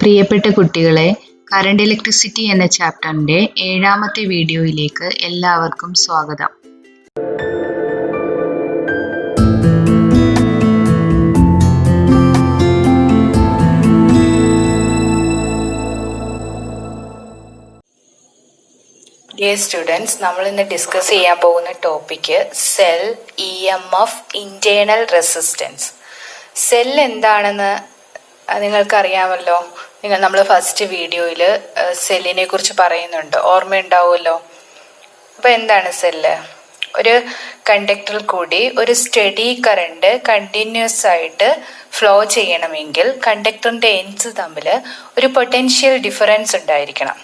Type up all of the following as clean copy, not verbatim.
പ്രിയപ്പെട്ട കുട്ടികളെ, current electricity എന്ന ചാപ്റ്ററിന്റെ 7ാമത്തെ വീഡിയോയിലേക്ക് എല്ലാവർക്കും സ്വാഗതം. ഡിയർ സ്റ്റുഡൻസ്, നമ്മൾ ഇന്ന് ഡിസ്കസ് ചെയ്യാൻ പോകുന്ന topic cell EMF internal resistance. Cell എന്താണെന്ന് നിങ്ങൾക്കറിയാമല്ലോ. നമ്മൾ ഫസ്റ്റ് വീഡിയോയിൽ സെല്ലിനെ കുറിച്ച് പറയുന്നുണ്ട്, ഓർമ്മയുണ്ടാവുമല്ലോ. അപ്പോൾ എന്താണ് സെല്ല്? ഒരു കണ്ടക്ടറിൽ കൂടി ഒരു സ്റ്റഡി കറണ്ട് കണ്ടിന്യൂസ് ആയിട്ട് ഫ്ലോ ചെയ്യണമെങ്കിൽ കണ്ടക്ടറിൻ്റെ എൻഡ്സ് തമ്മിൽ ഒരു പൊട്ടൻഷ്യൽ ഡിഫറൻസ് ഉണ്ടായിരിക്കണം.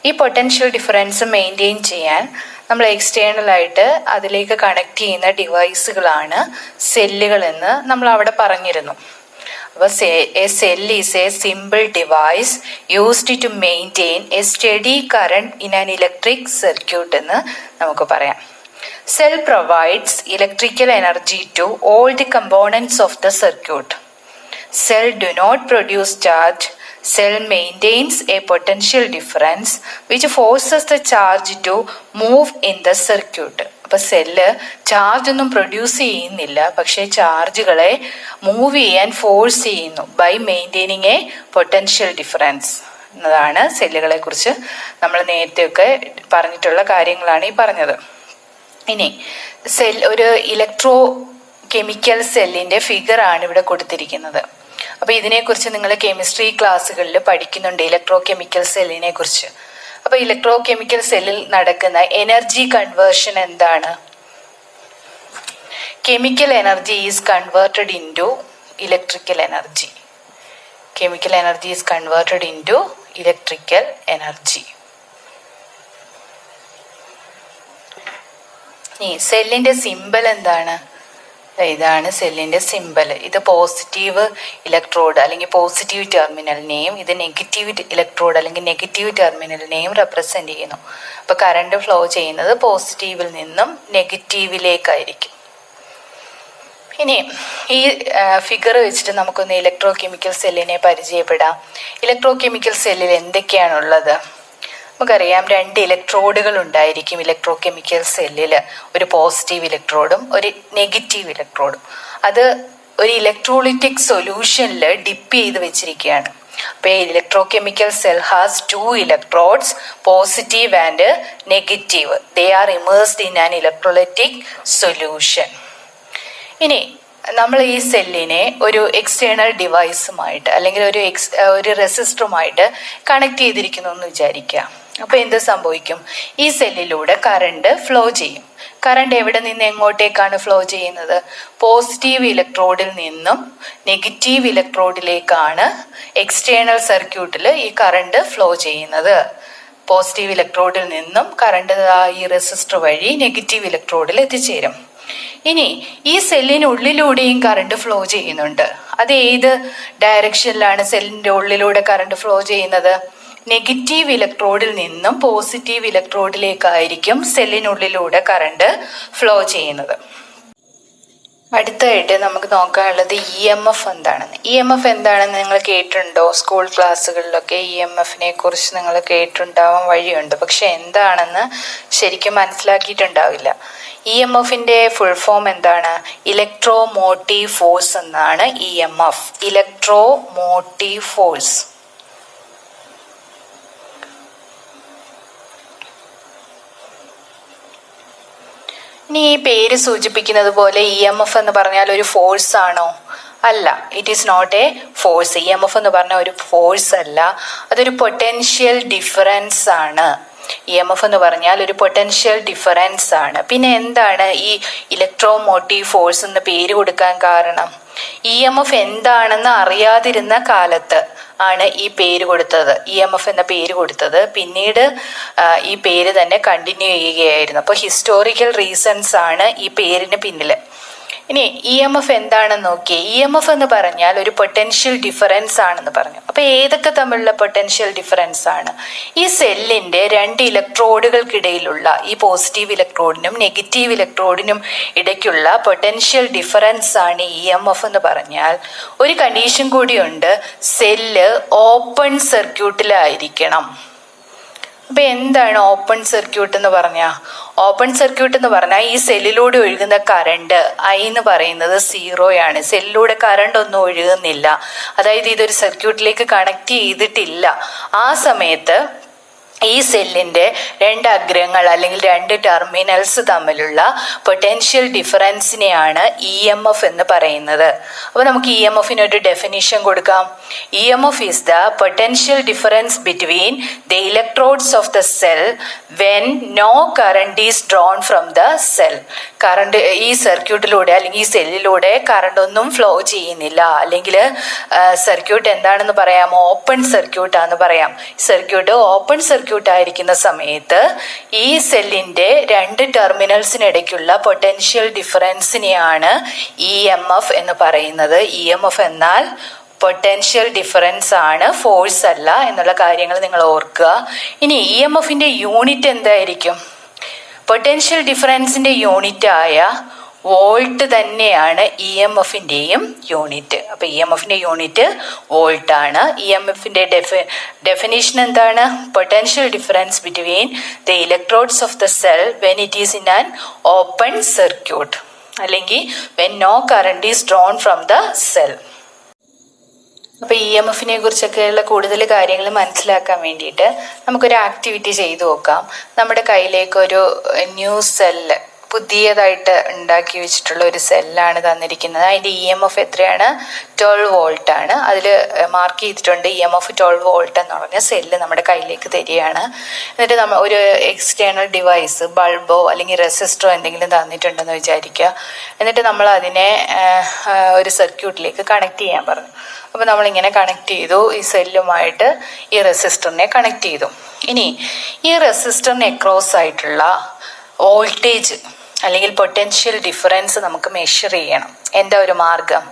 ഈ പൊട്ടൻഷ്യൽ ഡിഫറൻസ് മെയിൻറ്റെയിൻ ചെയ്യാൻ നമ്മൾ എക്സ്റ്റേണലായിട്ട് അതിലേക്ക് കണക്ട് ചെയ്യുന്ന ഡിവൈസുകളാണ് സെല്ലുകളെന്ന് നമ്മൾ അവിടെ പറഞ്ഞിരുന്നു. അപ്പോൾ a cell is a simple device used to maintain a steady current in an electric circuit എന്ന് നമുക്ക് പറയാം. Cell provides electrical energy to all the components of the circuit. Cell do not produce charge. Cell maintains a potential difference which forces the charge to move in the circuit. അപ്പോൾ cell charge ഒന്നും produce ചെയ്യുന്നില്ല, പക്ഷേ ചാർജുകളെ move ചെയ്യാൻ force ചെയ്യുന്നു by maintaining a potential difference എന്നതാണ് സെല്ലുകളെ കുറിച്ച് നമ്മൾ നേരത്തെയൊക്കെ പറഞ്ഞിട്ടുള്ള കാര്യങ്ങളാണ് ഈ പറഞ്ഞത്. ഇനി ഒരു ഇലക്ട്രോ കെമിക്കൽ സെല്ലിൻ്റെ ഫിഗറാണ് ഇവിടെ കൊടുത്തിരിക്കുന്നത്. അപ്പോൾ ഇതിനെക്കുറിച്ച് നിങ്ങൾ കെമിസ്ട്രി ക്ലാസ്സുകളിൽ പഠിക്കുന്നുണ്ട്, ഇലക്ട്രോ കെമിക്കൽ സെല്ലിനെ കുറിച്ച്. അപ്പോൾ ഇലക്ട്രോ കെമിക്കൽ സെല്ലിൽ നടക്കുന്ന എനർജി കൺവേർഷൻ എന്താണ്? Chemical energy is converted into electrical energy. Chemical energy is converted into electrical energy. ഈ സെല്ലിൻ്റെ സിമ്പൽ എന്താണ്? ഇതാണ് സെല്ലിൻ്റെ സിമ്പൽ. ഇത് പോസിറ്റീവ് ഇലക്ട്രോഡ് അല്ലെങ്കിൽ പോസിറ്റീവ് ടെർമിനലിനെയും ഇത് നെഗറ്റീവ് ഇലക്ട്രോഡ് അല്ലെങ്കിൽ നെഗറ്റീവ് ടെർമിനലിനെയും റെപ്രസെൻ്റ് ചെയ്യുന്നു. അപ്പോൾ കറണ്ട് ഫ്ലോ ചെയ്യുന്നത് പോസിറ്റീവിൽ നിന്നും നെഗറ്റീവിലേക്കായിരിക്കും. ഇനി ഈ ഫിഗർ വെച്ചിട്ട് നമുക്കൊന്ന് ഇലക്ട്രോ കെമിക്കൽ സെല്ലിനെ പരിചയപ്പെടാം. ഇലക്ട്രോ കെമിക്കൽ സെല്ലിൽ എന്തൊക്കെയാണുള്ളത്? നമുക്കറിയാം, 2 ഇലക്ട്രോഡുകൾ ഉണ്ടായിരിക്കും ഇലക്ട്രോ കെമിക്കൽ സെല്ലിൽ. ഒരു പോസിറ്റീവ് ഇലക്ട്രോഡും ഒരു നെഗറ്റീവ് ഇലക്ട്രോഡും. അത് ഒരു ഇലക്ട്രോളിറ്റിക് സൊല്യൂഷനിൽ ഡിപ്പ് ചെയ്ത് വെച്ചിരിക്കുകയാണ്. അപ്പോൾ electro chemical cell has 2 electrodes, positive and negative. They are immersed in an electrolytic solution. ഇനി നമ്മൾ ഈ സെല്ലിനെ ഒരു എക്സ്റ്റേണൽ ഡിവൈസുമായിട്ട് അല്ലെങ്കിൽ ഒരു റെസിസ്റ്ററുമായിട്ട് കണക്ട് ചെയ്തിരിക്കുന്നു എന്ന് വിചാരിക്കുക. അപ്പോൾ എന്ത് സംഭവിക്കും? ഈ സെല്ലിലൂടെ കറണ്ട് ഫ്ലോ ചെയ്യും. കറണ്ട് എവിടെ നിന്ന് എങ്ങോട്ടേക്കാണ് ഫ്ലോ ചെയ്യുന്നത്? പോസിറ്റീവ് ഇലക്ട്രോഡിൽ നിന്നും നെഗറ്റീവ് ഇലക്ട്രോഡിലേക്കാണ് എക്സ്റ്റേണൽ സർക്യൂട്ടിൽ ഈ കറണ്ട് ഫ്ലോ ചെയ്യുന്നത്. പോസിറ്റീവ് ഇലക്ട്രോഡിൽ നിന്നും കറണ്ട് ഈ റെസിസ്റ്റർ വഴി നെഗറ്റീവ് ഇലക്ട്രോഡിൽ എത്തിച്ചേരും. ഇനി ഈ സെല്ലിനുള്ളിലൂടെയും കറണ്ട് ഫ്ലോ ചെയ്യുന്നുണ്ട്. അത് ഏത് ഡയറക്ഷനിലാണ് സെല്ലിൻ്റെ ഉള്ളിലൂടെ കറണ്ട് ഫ്ലോ ചെയ്യുന്നത്? നെഗറ്റീവ് ഇലക്ട്രോഡിൽ നിന്നും പോസിറ്റീവ് ഇലക്ട്രോഡിലേക്കായിരിക്കും സെല്ലിനുള്ളിലൂടെ കറണ്ട് ഫ്ലോ ചെയ്യുന്നത്. അടുത്തായിട്ട് നമുക്ക് നോക്കാനുള്ളത് EMF എന്താണെന്ന്. EMF എന്താണെന്ന് നിങ്ങൾ കേട്ടിട്ടുണ്ടോ? സ്കൂൾ ക്ലാസ്സുകളിലൊക്കെ EMFനെ കുറിച്ച് നിങ്ങൾ കേട്ടിട്ടുണ്ടാവാൻ വഴിയുണ്ട്, പക്ഷെ എന്താണെന്ന് ശരിക്കും മനസ്സിലാക്കിയിട്ടുണ്ടാവില്ല. EMFൻ്റെ ഫുൾ ഫോം എന്താണ്? ഇലക്ട്രോ മോട്ടീവ് ഫോഴ്സ് എന്നാണ് EMF. Electro motive force. ഇനി ഈ പേര് സൂചിപ്പിക്കുന്നത് പോലെ EMF എന്ന് പറഞ്ഞാൽ ഒരു ഫോഴ്സ് ആണോ? അല്ല, it is not a force. EMF എന്ന് പറഞ്ഞാൽ ഒരു ഫോഴ്സ് അല്ല, അതൊരു പൊട്ടൻഷ്യൽ ഡിഫറൻസ് ആണ്. EMF എന്ന് പറഞ്ഞാൽ ഒരു പൊട്ടൻഷ്യൽ ഡിഫറൻസ് ആണ്. പിന്നെ എന്താണ് ഈ ഇലക്ട്രോ മോട്ടീവ് ഫോഴ്സ് എന്ന് പേര് കൊടുക്കാൻ കാരണം? EMF എന്താണെന്ന് അറിയാതിരുന്ന കാലത്ത് ആണ് ഈ പേര് കൊടുത്തത്, EMF എന്ന പേര് കൊടുത്തത്. പിന്നീട് ഈ പേര് തന്നെ കണ്ടിന്യൂ ചെയ്യുകയായിരുന്നു. അപ്പോൾ ഹിസ്റ്റോറിക്കൽ റീസൺസ് ആണ് ഈ പേരിന് പിന്നിൽ. ഇനി ഇ എം എഫ് എന്താണെന്ന് നോക്കിയേ. ഇ എം എഫ് എന്ന് പറഞ്ഞാൽ ഒരു പൊട്ടൻഷ്യൽ ഡിഫറൻസ് ആണെന്ന് പറഞ്ഞു. അപ്പൊ ഏതൊക്കെ തമ്മിലുള്ള പൊട്ടൻഷ്യൽ ഡിഫറൻസ് ആണ്? ഈ സെല്ലിന്റെ രണ്ട് ഇലക്ട്രോഡുകൾക്കിടയിലുള്ള ഈ പോസിറ്റീവ് ഇലക്ട്രോഡിനും നെഗറ്റീവ് ഇലക്ട്രോഡിനും ഇടയ്ക്കുള്ള പൊട്ടൻഷ്യൽ ഡിഫറൻസ് ആണ് ഇ എം എഫ് എന്ന് പറഞ്ഞാൽ. ഒരു കണ്ടീഷൻ കൂടിയുണ്ട്, സെല്ല് ഓപ്പൺ സർക്യൂട്ടിലായിരിക്കണം. അപ്പൊ എന്താണ് ഓപ്പൺ സർക്യൂട്ട് എന്ന് പറഞ്ഞാൽ? ഓപ്പൺ സർക്യൂട്ട് എന്ന് പറഞ്ഞാൽ ഈ സെല്ലിലൂടെ ഒഴുകുന്ന കറണ്ട് ഐ എന്ന് പറയുന്നത് 0 ആണ്. സെല്ലിലൂടെ കറണ്ട് ഒന്നും ഒഴുകുന്നില്ല, അതായത് ഇതൊരു സർക്യൂട്ടിലേക്ക് കണക്ട് ചെയ്തിട്ടില്ല. ആ സമയത്ത് ഈ സെല്ലിന്റെ രണ്ട് അഗ്രങ്ങൾ അല്ലെങ്കിൽ രണ്ട് ടെർമിനൽസ് തമ്മിലുള്ള പൊട്ടൻഷ്യൽ ഡിഫറൻസിനെയാണ് ഇ എം എഫ് എന്ന് പറയുന്നത്. അപ്പോൾ നമുക്ക് ഇ എം എഫിന് ഒരു ഡെഫിനിഷൻ കൊടുക്കാം. E M F is the potential difference between the electrodes of the cell when no current is drawn from the cell. Current ഈ സർക്യൂട്ടിലൂടെ അല്ലെങ്കിൽ ഈ സെല്ലിലൂടെ കറണ്ട് ഒന്നും ഫ്ലോ ചെയ്യുന്നില്ല, അല്ലെങ്കിൽ സർക്യൂട്ട് എന്താണെന്ന് പറയാം? ഓപ്പൺ സർക്യൂട്ടാന്ന് പറയാം. സർക്യൂട്ട് ഓപ്പൺ സർക്യൂട്ട് ആയിരിക്കുന്ന സമയത്ത് ഈ സെല്ലിന്റെ രണ്ട് ടെർമിനൽസിനിടയ്ക്കുള്ള പൊട്ടൻഷ്യൽ ഡിഫറൻസിനെയാണ് ഇ എം എഫ് എന്ന് പറയുന്നത്. ഇ എം എഫ് എന്നാൽ പൊട്ടൻഷ്യൽ ഡിഫറൻസ് ആണ്, ഫോഴ്സ് അല്ല എന്നുള്ള കാര്യങ്ങൾ നിങ്ങൾ ഓർക്കുക. ഇനി ഇ എം എഫിന്റെ യൂണിറ്റ് എന്തായിരിക്കും? പൊട്ടൻഷ്യൽ ഡിഫറൻസിന്റെ യൂണിറ്റ് ആയ വോൾട്ട് തന്നെയാണ് ഇ എം എഫിൻ്റെയും യൂണിറ്റ്. അപ്പോൾ ഇ എം എഫിൻ്റെ യൂണിറ്റ് വോൾട്ട് ആണ്. ഇ എം എഫിൻ്റെ ഡെഫിനേഷൻ എന്താണ്? Potential difference between the electrodes of the cell when it is in an open circuit, അല്ലെങ്കിൽ when no current is drawn from the cell. അപ്പോൾ E M എഫിനെ കുറിച്ചൊക്കെയുള്ള കൂടുതൽ കാര്യങ്ങൾ മനസ്സിലാക്കാൻ വേണ്ടിയിട്ട് നമുക്കൊരു ആക്ടിവിറ്റി ചെയ്തു നോക്കാം. നമ്മുടെ കയ്യിലേക്ക് ഒരു ന്യൂ സെല്ല്, പുതിയതായിട്ട് ഉണ്ടാക്കി വെച്ചിട്ടുള്ള ഒരു സെല്ലാണ് തന്നിരിക്കുന്നത്. അതിൻ്റെ ഇ എം എഫ് എത്രയാണ്? 12 വോൾട്ട് ആണ്. അതിൽ മാർക്ക് ചെയ്തിട്ടുണ്ട് ഇ എം എഫ് 12 വോൾട്ട് എന്ന് പറഞ്ഞ സെല്ല് നമ്മുടെ കയ്യിലേക്ക് തരികയാണ്. എന്നിട്ട് നമ്മൾ ഒരു എക്സ്റ്റേണൽ ഡിവൈസ്, ബൾബോ അല്ലെങ്കിൽ റെസിസ്റ്ററോ എന്തെങ്കിലും തന്നിട്ടുണ്ടെന്ന് വിചാരിക്കുക. എന്നിട്ട് നമ്മൾ അതിനെ ഒരു സർക്യൂട്ടിലേക്ക് കണക്ട് ചെയ്യാൻ പറഞ്ഞു. അപ്പോൾ നമ്മളിങ്ങനെ കണക്ട് ചെയ്തു, ഈ സെല്ലുമായിട്ട് ഈ റെസിസ്റ്ററിനെ കണക്ട് ചെയ്തു. ഇനി ഈ റെസിസ്റ്ററിന് അക്രോസ് ആയിട്ടുള്ള വോൾട്ടേജ് അല്ലെങ്കിൽ പൊട്ടൻഷ്യൽ ഡിഫറൻസ് നമുക്ക് മെഷർ ചെയ്യണം. എന്താ ഒരു മാർഗം?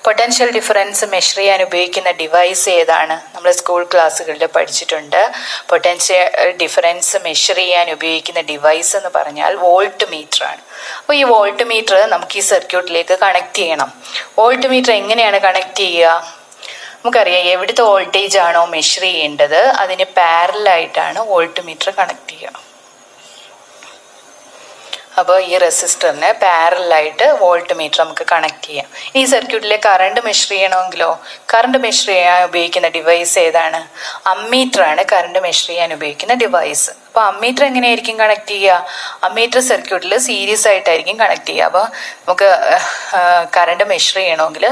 പൊട്ടൻഷ്യൽ ഡിഫറൻസ് മെഷർ ചെയ്യാൻ ഉപയോഗിക്കുന്ന ഡിവൈസ് ഏതാണ്? നമ്മൾ സ്കൂൾ ക്ലാസ്സുകളിൽ പഠിച്ചിട്ടുണ്ട്. പൊട്ടൻഷ്യൽ ഡിഫറൻസ് മെഷർ ചെയ്യാൻ ഉപയോഗിക്കുന്ന ഡിവൈസ് എന്ന് പറഞ്ഞാൽ വോൾട്ട് മീറ്റർ ആണ്. അപ്പോൾ ഈ വോൾട്ട് മീറ്റർ നമുക്ക് ഈ സർക്യൂട്ടിലേക്ക് കണക്ട് ചെയ്യണം. വോൾട്ട് മീറ്റർ എങ്ങനെയാണ് കണക്ട് ചെയ്യുക? നമുക്കറിയാം, എവിടുത്തെ വോൾട്ടേജ് ആണോ മെഷർ ചെയ്യേണ്ടത് അതിന് പാരലായിട്ടാണ് വോൾട്ട് മീറ്റർ കണക്ട് ചെയ്യുക. അപ്പോൾ ഈ റെസിസ്റ്ററിന് പാരലായിട്ട് വോൾട്ട് മീറ്റർ നമുക്ക് കണക്ട് ചെയ്യാം. ഈ സർക്യൂട്ടിലെ കറണ്ട് മെഷർ ചെയ്യണമെങ്കിലോ, കറണ്ട് മെഷർ ചെയ്യാൻ ഉപയോഗിക്കുന്ന ഡിവൈസ് ഏതാണ്? അമ്മീറ്റർ ആണ് കറണ്ട് മെഷർ ചെയ്യാൻ ഉപയോഗിക്കുന്ന ഡിവൈസ്. അപ്പോൾ അമ്മീറ്റർ എങ്ങനെയായിരിക്കും കണക്ട് ചെയ്യുക? അമ്മീറ്റർ സർക്യൂട്ടിൽ സീരീസ് ആയിട്ടായിരിക്കും കണക്ട് ചെയ്യുക. അപ്പോൾ നമുക്ക് കറണ്ട് മെഷർ ചെയ്യണമെങ്കിൽ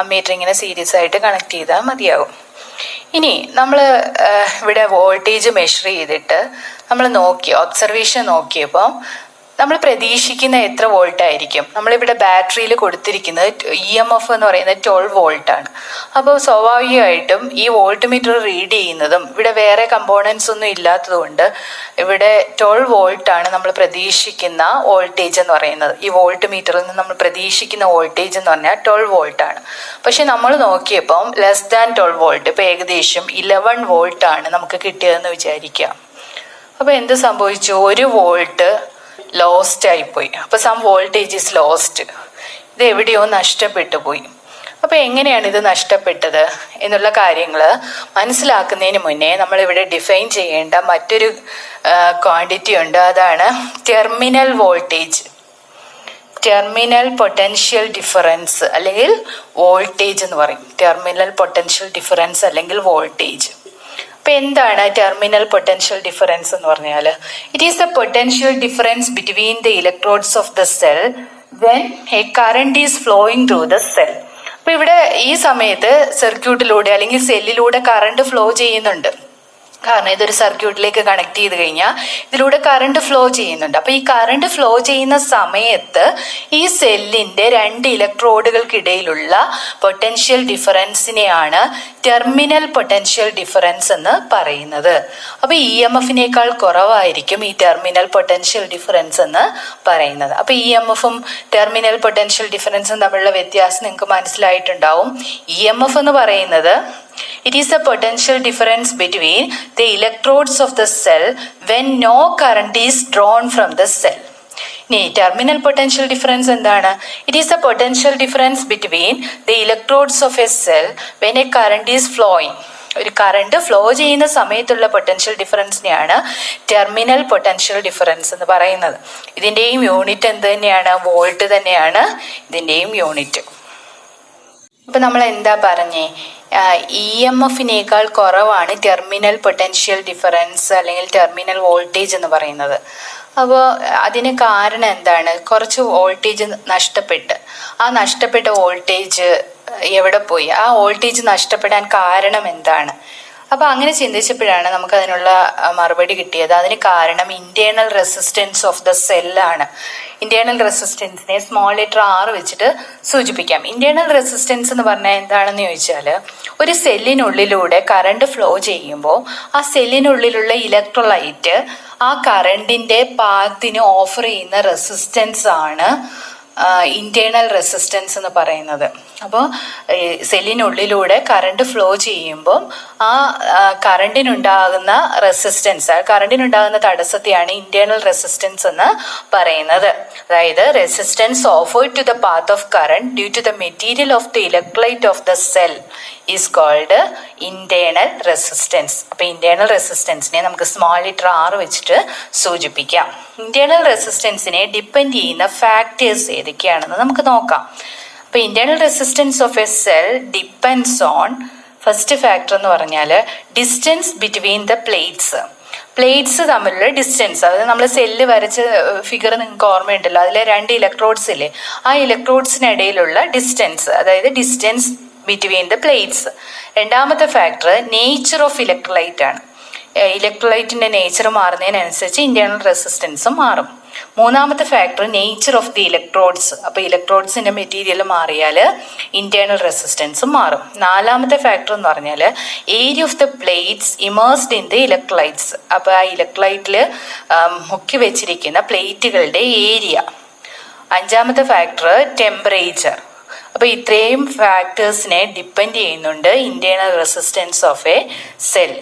അമ്മീറ്റർ ഇങ്ങനെ സീരീസ് ആയിട്ട് കണക്ട് ചെയ്താൽ മതിയാകും. ഇനി നമ്മൾ ഇവിടെ വോൾട്ടേജ് മെഷർ ചെയ്തിട്ട് നമ്മൾ ഒബ്സർവേഷൻ നോക്കിയപ്പോൾ നമ്മൾ പ്രതീക്ഷിക്കുന്ന എത്ര വോൾട്ട് ആയിരിക്കും? നമ്മളിവിടെ ബാറ്ററിയിൽ കൊടുത്തിരിക്കുന്നത് ഇ എം എഫ് എന്ന് പറയുന്നത് 12 വോൾട്ടാണ്. അപ്പോൾ സ്വാഭാവികമായിട്ടും ഈ വോൾട്ട് മീറ്റർ റീഡ് ചെയ്യുന്നതും ഇവിടെ വേറെ കമ്പോണൻസ് ഒന്നും ഇല്ലാത്തത് കൊണ്ട് ഇവിടെ 12 വോൾട്ടാണ് നമ്മൾ പ്രതീക്ഷിക്കുന്ന വോൾട്ടേജ് എന്ന് പറയുന്നത്. ഈ വോൾട്ട് മീറ്ററിൽ നിന്ന് നമ്മൾ പ്രതീക്ഷിക്കുന്ന വോൾട്ടേജ് എന്ന് പറഞ്ഞാൽ 12 വോൾട്ടാണ്. പക്ഷെ നമ്മൾ നോക്കിയപ്പം ലെസ് ദാൻ 12 വോൾട്ട്, ഇപ്പോൾ ഏകദേശം 11 വോൾട്ടാണ് നമുക്ക് കിട്ടിയതെന്ന് വിചാരിക്കാം. അപ്പോൾ എന്ത് സംഭവിച്ചു? 1 വോൾട്ട് ലോസ്റ്റ് ആയിപ്പോയി. അപ്പോൾ സം വോൾട്ടേജ് ഇസ് ലോസ്റ്റ്. ഇത് എവിടെയോ നഷ്ടപ്പെട്ടു പോയി. അപ്പോൾ എങ്ങനെയാണ് ഇത് നഷ്ടപ്പെട്ടത് എന്നുള്ള കാര്യങ്ങൾ മനസ്സിലാക്കുന്നതിന് മുന്നേ നമ്മളിവിടെ ഡിഫൈൻ ചെയ്യേണ്ട മറ്റൊരു ക്വാണ്ടിറ്റി ഉണ്ട്. അതാണ് terminal voltage, terminal potential difference അല്ലെങ്കിൽ വോൾട്ടേജ് എന്ന് പറയും. ടെർമിനൽ പൊട്ടൻഷ്യൽ ഡിഫറൻസ് അല്ലെങ്കിൽ വോൾട്ടേജ്. അപ്പോൾ എന്താണ് ടെർമിനൽ പൊട്ടൻഷ്യൽ ഡിഫറൻസ് എന്ന് പറഞ്ഞാൽ? It is the potential difference between the electrodes of the cell when A current is flowing through the cell. അപ്പോൾ ഇവിടെ ഈ സമയത്ത് സർക്യൂട്ടിലൂടെ അല്ലെങ്കിൽ സെല്ലിലൂടെ കറണ്ട് ഫ്ലോ ചെയ്യുന്നുണ്ട്. കാരണം ഇതൊരു സർക്യൂട്ടിലേക്ക് കണക്ട് ചെയ്ത് കഴിഞ്ഞാൽ ഇതിലൂടെ കറണ്ട് ഫ്ലോ ചെയ്യുന്നുണ്ട്. അപ്പോൾ ഈ കറണ്ട് ഫ്ലോ ചെയ്യുന്ന സമയത്ത് ഈ സെല്ലിന്റെ രണ്ട് ഇലക്ട്രോഡുകൾക്കിടയിലുള്ള പൊട്ടൻഷ്യൽ ഡിഫറൻസിനെയാണ് ടെർമിനൽ പൊട്ടൻഷ്യൽ ഡിഫറൻസ് എന്ന് പറയുന്നത്. അപ്പോൾ ഇ എം എഫിനേക്കാൾ കുറവായിരിക്കും ഈ ടെർമിനൽ പൊട്ടൻഷ്യൽ ഡിഫറൻസ് എന്ന് പറയുന്നത്. അപ്പോൾ ഇ എം എഫും ടെർമിനൽ പൊട്ടൻഷ്യൽ ഡിഫറൻസും തമ്മിലുള്ള വ്യത്യാസം നിങ്ങൾക്ക് മനസ്സിലായിട്ടുണ്ടാവും. ഇ എം എഫ് എന്ന് പറയുന്നത് it is the potential difference between the electrodes of the cell when no current is drawn from the cell. ഇനി ടെർമിനൽ പൊട്ടൻഷ്യൽ ഡിഫറൻസ് എന്താണ്? It is the potential difference between the electrodes of a cell when A current is flowing. ഒരു current flow ചെയ്യുന്ന സമയത്തുള്ള potential ഡിഫറൻസിനെയാണ് terminal potential difference എന്ന് പറയുന്നത്. ഇതിൻ്റെയും unit എന്ത് തന്നെയാണ്? വോൾട്ട് തന്നെയാണ് ഇതിൻ്റെയും യൂണിറ്റ്. അപ്പം നമ്മൾ എന്താ പറഞ്ഞേ? ഇ എം എഫിനേക്കാൾ കുറവാണ് ടെർമിനൽ പൊട്ടൻഷ്യൽ ഡിഫറൻസ് അല്ലെങ്കിൽ ടെർമിനൽ വോൾട്ടേജ് എന്ന് പറയുന്നത്. അപ്പോൾ അതിന് കാരണം എന്താണ്? കുറച്ച് വോൾട്ടേജ് നഷ്ടപ്പെട്ട് ആ നഷ്ടപ്പെട്ട വോൾട്ടേജ് എവിടെ പോയി? ആ വോൾട്ടേജ് നഷ്ടപ്പെടാൻ കാരണം എന്താണ്? അപ്പോൾ അങ്ങനെ ചിന്തിച്ചപ്പോഴാണ് നമുക്ക് അതിനുള്ള മറുപടി കിട്ടിയത്. അതിന് കാരണം ഇന്റേണൽ റെസിസ്റ്റൻസ് ഓഫ് ദ സെല്ലാണ്. ഇന്റേണൽ റെസിസ്റ്റൻസിനെ സ്മോൾ ലെറ്റർ ആർ വെച്ചിട്ട് സൂചിപ്പിക്കാം. ഇന്റേണൽ റെസിസ്റ്റൻസ് എന്ന് പറഞ്ഞാൽ എന്താണെന്ന് ചോദിച്ചാൽ, ഒരു സെല്ലിനുള്ളിലൂടെ കറണ്ട് ഫ്ലോ ചെയ്യുമ്പോൾ ആ സെല്ലിനുള്ളിലുള്ള ഇലക്ട്രോലൈറ്റ് ആ കറണ്ടിന്റെ പാത്തിന് ഓഫർ ചെയ്യുന്ന റെസിസ്റ്റൻസ് ആണ് ഇന്റേണൽ റെസിസ്റ്റൻസ് എന്ന് പറയുന്നത്. അപ്പോൾ സെല്ലിനുള്ളിലൂടെ കറണ്ട് ഫ്ലോ ചെയ്യുമ്പോൾ ആ കറണ്ടിനുണ്ടാകുന്ന റെസിസ്റ്റൻസ്, കറണ്ടിനുണ്ടാകുന്ന തടസ്സത്തെയാണ് ഇന്റേണൽ റെസിസ്റ്റൻസ് എന്ന് പറയുന്നത്. അതായത് resistance offered to the path of current due to the material of the electrolyte of the cell is called internal resistance. അപ്പോൾ ഇന്റേണൽ റെസിസ്റ്റൻസിനെ നമുക്ക് സ്മോൾ ലെറ്റർ ആർ വെച്ചിട്ട് സൂചിപ്പിക്കാം. ഇന്റേണൽ റെസിസ്റ്റൻസിനെ ഡിപ്പെൻഡ് ചെയ്യുന്ന ഫാക്ടേഴ്സ് ഏതൊക്കെയാണെന്ന് നമുക്ക് നോക്കാം. അപ്പോൾ internal resistance of a cell depends on, first factor എന്ന് പറഞ്ഞാൽ ഡിസ്റ്റൻസ് ബിറ്റ്വീൻ ദ പ്ലേറ്റ്സ് തമ്മിലുള്ള ഡിസ്റ്റൻസ്. അതായത് നമ്മൾ സെല്ല് വരച്ച ഫിഗർ നിങ്ങൾക്ക് ഓർമ്മയുണ്ടല്ലോ, അതിലെ രണ്ട് ഇലക്ട്രോഡ്സ് ഇല്ലേ, ആ ഇലക്ട്രോഡ്സിനിടയിലുള്ള ഡിസ്റ്റൻസ്, അതായത് ഡിസ്റ്റൻസ് ബിറ്റ്വീൻ ദ പ്ലേറ്റ്സ്. രണ്ടാമത്തെ ഫാക്ടർ നേച്ചർ ഓഫ് ഇലക്ട്രോലൈറ്റ് ആണ്. ഇലക്ട്രോലൈറ്റിന്റെ നേച്ചർ മാറുന്നതിനനുസരിച്ച് ഇന്റേണൽ റെസിസ്റ്റൻസും മാറും. മൂന്നാമത്തെ factor nature of the electrodes. അപ്പോൾ ഇലക്ട്രോഡ്സിന്റെ മെറ്റീരിയൽ മാറിയാൽ ഇന്റേണൽ റെസിസ്റ്റൻസും മാറും. നാലാമത്തെ ഫാക്ടർ എന്ന് പറഞ്ഞാൽ area of the plates immersed in the electrolytes. അപ്പോൾ ആ ഇലക്ട്രോലൈറ്റിൽ മുക്കി വെച്ചിരിക്കുന്ന പ്ലേറ്റുകളുടെ ഏരിയ. അഞ്ചാമത്തെ ഫാക്ടർ ടെമ്പറേച്ചർ. അപ്പോൾ ഇത്രയും ഫാക്ടേഴ്സിനെ ഡിപ്പെൻഡ് ചെയ്യുന്നുണ്ട് internal resistance of a cell.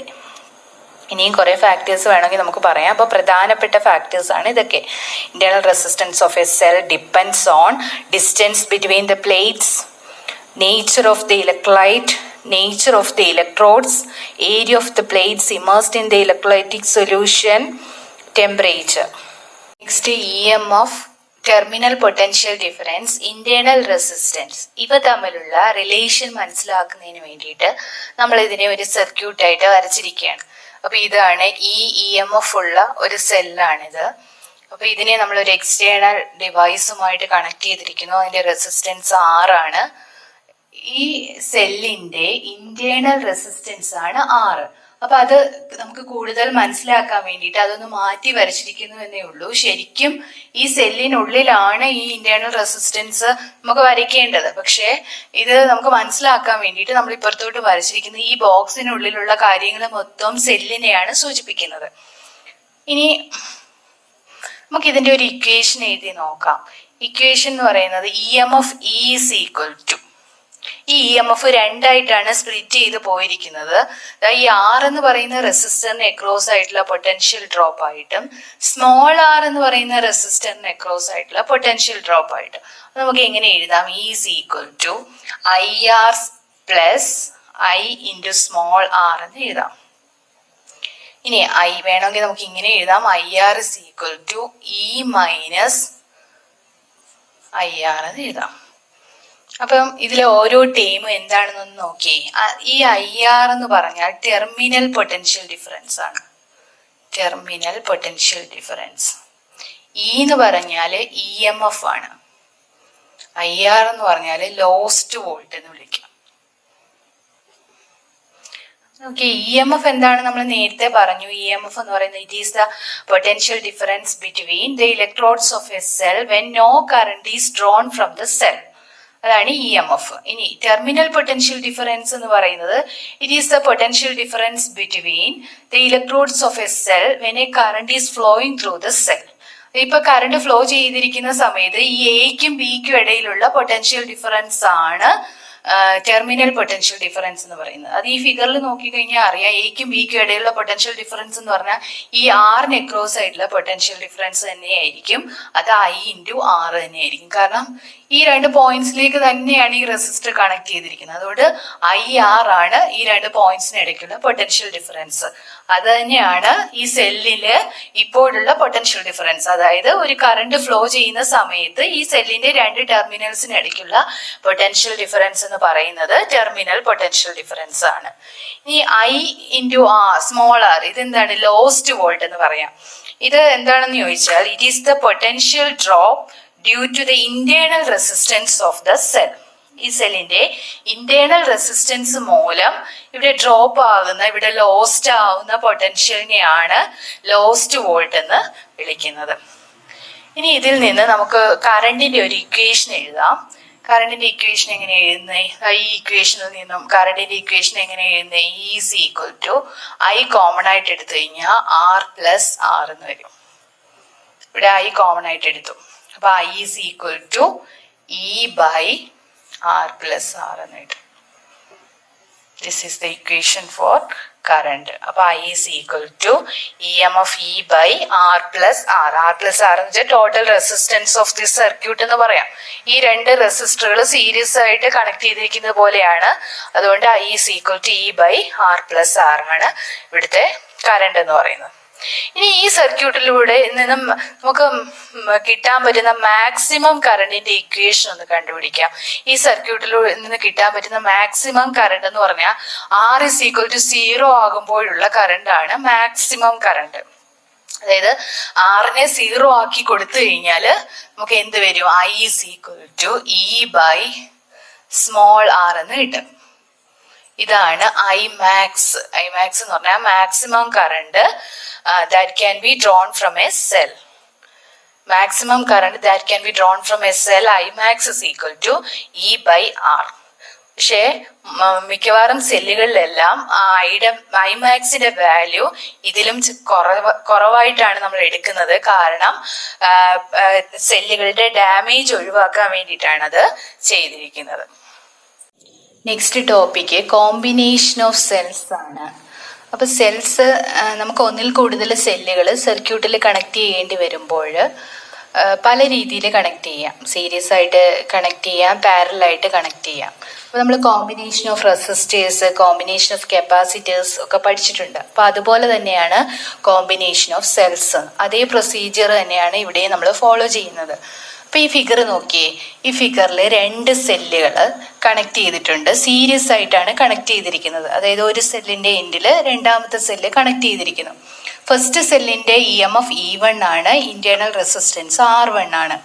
ഇനിയും കുറേ ഫാക്ടേഴ്സ് വേണമെങ്കിൽ നമുക്ക് പറയാം. അപ്പോൾ പ്രധാനപ്പെട്ട ഫാക്ടേഴ്സ് ആണ് ഇതൊക്കെ. Internal resistance of a cell depends on distance between the plates, nature of the electrolyte, nature of the electrodes, area of the plates immersed in the electrolytic solution, temperature. Next E M F, terminal potential difference, internal resistance. ഇവ തമ്മിലുള്ള relation മനസ്സിലാക്കുന്നതിന് വേണ്ടിയിട്ട് നമ്മൾ ഇതിനെ ഒരു സർക്യൂട്ടായിട്ട് വരച്ചിരിക്കുകയാണ്. അപ്പൊ ഇതാണ് E M F ഉള്ള ഒരു സെല്ലാണിത്. അപ്പൊ ഇതിനെ നമ്മൾ ഒരു എക്സ്റ്റേണൽ ഡിവൈസുമായിട്ട് കണക്ട് ചെയ്തിരിക്കുന്നു. അതിന്റെ റെസിസ്റ്റൻസ് R ആണ്. ഈ സെല്ലിന്റെ ഇന്റേണൽ റെസിസ്റ്റൻസ് ആണ് R. അപ്പൊ അത് നമുക്ക് കൂടുതൽ മനസ്സിലാക്കാൻ വേണ്ടിയിട്ട് അതൊന്ന് മാറ്റി വരച്ചിരിക്കുന്നു എന്നേ ഉള്ളൂ. ശരിക്കും ഈ സെല്ലിനുള്ളിലാണ് ഈ ഇന്റേണൽ റെസിസ്റ്റൻസ് നമുക്ക് വരയ്ക്കേണ്ടത്. പക്ഷേ ഇത് നമുക്ക് മനസ്സിലാക്കാൻ വേണ്ടിയിട്ട് നമ്മൾ ഇപ്പുറത്തോട്ട് വരച്ചിരിക്കുന്ന ഈ ബോക്സിനുള്ളിലുള്ള കാര്യങ്ങൾ മൊത്തം സെല്ലിനെയാണ് സൂചിപ്പിക്കുന്നത്. ഇനി നമുക്ക് ഇതിന്റെ ഒരു ഇക്വേഷൻ എഴുതി നോക്കാം. ഇക്വേഷൻ എന്ന് പറയുന്നത് E M F is equal to, ഈ ഇ എം എഫ് രണ്ടായിട്ടാണ് സ്പ്ലിറ്റ് ചെയ്ത് പോയിരിക്കുന്നത്. ഈ R എന്ന് പറയുന്ന റെസിസ്റ്ററിന് അക്രോസ് ആയിട്ടുള്ള പൊട്ടൻഷ്യൽ ഡ്രോപ്പ് ആയിട്ടും സ്മോൾ r എന്ന് പറയുന്ന റെസിസ്റ്ററിന് അക്രോസ് ആയിട്ടുള്ള പൊട്ടൻഷ്യൽ ഡ്രോപ്പ് ആയിട്ടും നമുക്ക് എങ്ങനെ എഴുതാം? Is equal to IR plus I into small r എന്ന് എഴുതാം. ഇനി I വേണമെങ്കിൽ നമുക്ക് ഇങ്ങനെ എഴുതാം, IR is equal to E minus IR എന്ന് എഴുതാം. അപ്പം ഇതിലെ ഓരോ ടേമും എന്താണെന്നൊന്ന് നോക്കിയേ. ഈ IR എന്ന് പറഞ്ഞാൽ ടെർമിനൽ പൊട്ടൻഷ്യൽ ഡിഫറൻസ് ആണ്. Terminal potential difference. E എന്ന് പറഞ്ഞാൽ EMF ആണ്. IR എന്ന് പറഞ്ഞാൽ ലോസ്റ്റ് വോൾട്ട് എന്ന് വിളിക്കാം. ഓക്കെ, ഇ എം എഫ് എന്താണ് നമ്മൾ നേരത്തെ പറഞ്ഞു. ഇ എം എഫ് എന്ന് പറയുന്നത് it is the potential difference between the electrodes of a cell when no current is drawn from the cell. അതാണ് ഇ എം എഫ്. ഇനി ടെർമിനൽ പൊട്ടൻഷ്യൽ ഡിഫറൻസ് എന്ന് പറയുന്നത് it is the potential difference between the electrodes of a cell when a current is flowing through the cell. ഇപ്പൊ current flow ചെയ്തിരിക്കുന്ന സമയത്ത് ഈ എയ്ക്കും ബിക്കും ഇടയിലുള്ള പൊട്ടൻഷ്യൽ ഡിഫറൻസ് ആണ് ടെർമിനൽ പൊട്ടൻഷ്യൽ ഡിഫറൻസ് എന്ന് പറയുന്നത്. അത് ഈ ഫിഗറിൽ നോക്കിക്കഴിഞ്ഞാൽ അറിയാം. എയ്ക്കും ബിക്കും ഇടയിലുള്ള പൊട്ടൻഷ്യൽ ഡിഫറൻസ് എന്ന് പറഞ്ഞാൽ ഈ ആറിന് അക്രോസ് ആയിട്ടുള്ള പൊട്ടൻഷ്യൽ ഡിഫറൻസ് തന്നെയായിരിക്കും. അത് I × R തന്നെയായിരിക്കും. കാരണം ഈ രണ്ട് പോയിന്റ്സിലേക്ക് തന്നെയാണ് ഈ റെസിസ്റ്റർ കണക്ട് ചെയ്തിരിക്കുന്നത്. അതുകൊണ്ട് IR ആണ് ഈ രണ്ട് പോയിന്റ്സിന് ഇടയ്ക്കുള്ള പൊട്ടൻഷ്യൽ ഡിഫറൻസ്. അത് തന്നെയാണ് ഈ സെല്ലില് ഇപ്പോഴുള്ള പൊട്ടൻഷ്യൽ ഡിഫറൻസ്. അതായത് ഒരു കറണ്ട് ഫ്ലോ ചെയ്യുന്ന സമയത്ത് ഈ സെല്ലിന്റെ രണ്ട് ടെർമിനൽസിന് ഇടയ്ക്കുള്ള പൊട്ടൻഷ്യൽ ഡിഫറൻസ് എന്ന് പറയുന്നത് ടെർമിനൽ പൊട്ടൻഷ്യൽ ഡിഫറൻസ് ആണ്. ഇനി I × R സ്മോൾ r ഇതെന്താണ്? ലോസ്റ്റ് വോൾട്ട് എന്ന് പറയാം. ഇത് എന്താണെന്ന് ചോദിച്ചാൽ it is the potential drop due to the internal resistance of the cell. ഈ സെല്ലിന്റെ ഇന്റേണൽ റെസിസ്റ്റൻസ് മൂലം ഇവിടെ ഡ്രോപ്പ് ആകുന്ന, ഇവിടെ ലോസ്റ്റ് ആവുന്ന പൊട്ടൻഷ്യലിനെയാണ് ലോസ്റ്റ് വോൾട്ട് എന്ന് വിളിക്കുന്നത്. ഇനി ഇതിൽ നിന്ന് നമുക്ക് കറണ്ടിന്റെ ഒരു ഇക്വേഷൻ എഴുതാം. കറണ്ടിന്റെ ഇക്വേഷൻ എങ്ങനെ എഴുതുന്നത്? ഈ ഇക്വേഷനിൽ നിന്നും കറണ്ടിന്റെ ഇക്വേഷൻ എങ്ങനെ എഴുതുന്നത്? Is equal to I common ആയിട്ട് എടുത്തു കഴിഞ്ഞാൽ R + R എന്ന് വരും. ഇവിടെ I കോമൺ ആയിട്ട് എടുത്തു. അപ്പൊ I is equal to E/R + R എന്ന് കിട്ടും. This is the equation for current. അപ്പൊ I is equal to EMF E/R + R. R + R എന്ന് വെച്ചാൽ total resistance of this circuit എന്ന് പറയാം. ഈ രണ്ട് റെസിസ്റ്ററുകൾ സീരീസ് ആയിട്ട് കണക്ട് ചെയ്തിരിക്കുന്നത് പോലെയാണ്. അതുകൊണ്ട് I is equal to E/R + R ആണ് ഇവിടുത്തെ കറണ്ട് എന്ന് പറയുന്നത്. ഇനി ഈ സർക്യൂട്ടിലൂടെ നിന്നും നമുക്ക് കിട്ടാൻ പറ്റുന്ന മാക്സിമം കറണ്ടിന്റെ ഇക്വേഷൻ ഒന്ന് കണ്ടുപിടിക്കാം. ഈ സർക്യൂട്ടിലൂടെ നിന്ന് കിട്ടാൻ പറ്റുന്ന മാക്സിമം കറണ്ട് എന്ന് പറഞ്ഞാൽ R ഈസ് ഈക്വൽ ടു 0 ആകുമ്പോഴുള്ള കറണ്ട് ആണ് മാക്സിമം കറണ്ട്. അതായത് R-നെ 0 ആക്കി കൊടുത്തു കഴിഞ്ഞാൽ നമുക്ക് എന്ത് വരും? I is equal to E/r എന്ന് കിട്ടും. ഇതാണ് Imax. Imax എന്ന് പറഞ്ഞാൽ maximum current that can be drawn from a cell. Maximum current that can be drawn from a cell, Imax is equal to E/R. പക്ഷേ മിക്കവാറും സെല്ലുകളിലെല്ലാം ഐമാക്സിന്റെ വാല്യൂ ഇതിലും കുറവായിട്ടാണ് നമ്മൾ എടുക്കുന്നത്. കാരണം സെല്ലുകളുടെ ഡാമേജ് ഒഴിവാക്കാൻ വേണ്ടിയിട്ടാണ് അത് ചെയ്തിരിക്കുന്നത്. Next topic combination of cells ആണ്. അപ്പൊ സെൽസ് നമുക്ക് ഒന്നിൽ കൂടുതൽ സെല്ലുകൾ സർക്യൂട്ടിൽ കണക്ട് ചെയ്യേണ്ടി വരുമ്പോൾ പല രീതിയിൽ കണക്ട് ചെയ്യാം. സീരീസ് ആയിട്ട് കണക്ട് ചെയ്യാം, പാരലായിട്ട് കണക്ട് ചെയ്യാം. അപ്പോൾ നമ്മൾ combination of resistors, combination of capacitors ഒക്കെ പഠിച്ചിട്ടുണ്ട്. അപ്പോൾ അതുപോലെ തന്നെയാണ് കോമ്പിനേഷൻ ഓഫ് സെൽസ്. അതേ പ്രൊസീജിയർ തന്നെയാണ് ഇവിടെ നമ്മൾ ഫോളോ ചെയ്യുന്നത്. അപ്പൊ ഈ ഫിഗർ നോക്കിയേ. ഈ ഫിഗറിൽ രണ്ട് സെല്ലുകൾ കണക്ട് ചെയ്തിട്ടുണ്ട്. സീരീസ് ആയിട്ടാണ് കണക്ട് ചെയ്തിരിക്കുന്നത്. അതായത് ഒരു സെല്ലിന്റെ എൻഡിൽ രണ്ടാമത്തെ സെല്ല് കണക്ട് ചെയ്തിരിക്കുന്നു. ഫസ്റ്റ് സെല്ലിന്റെ EMF E1 ആണ്, ഇന്റേണൽ റെസിസ്റ്റൻസ് R1 ആണ്.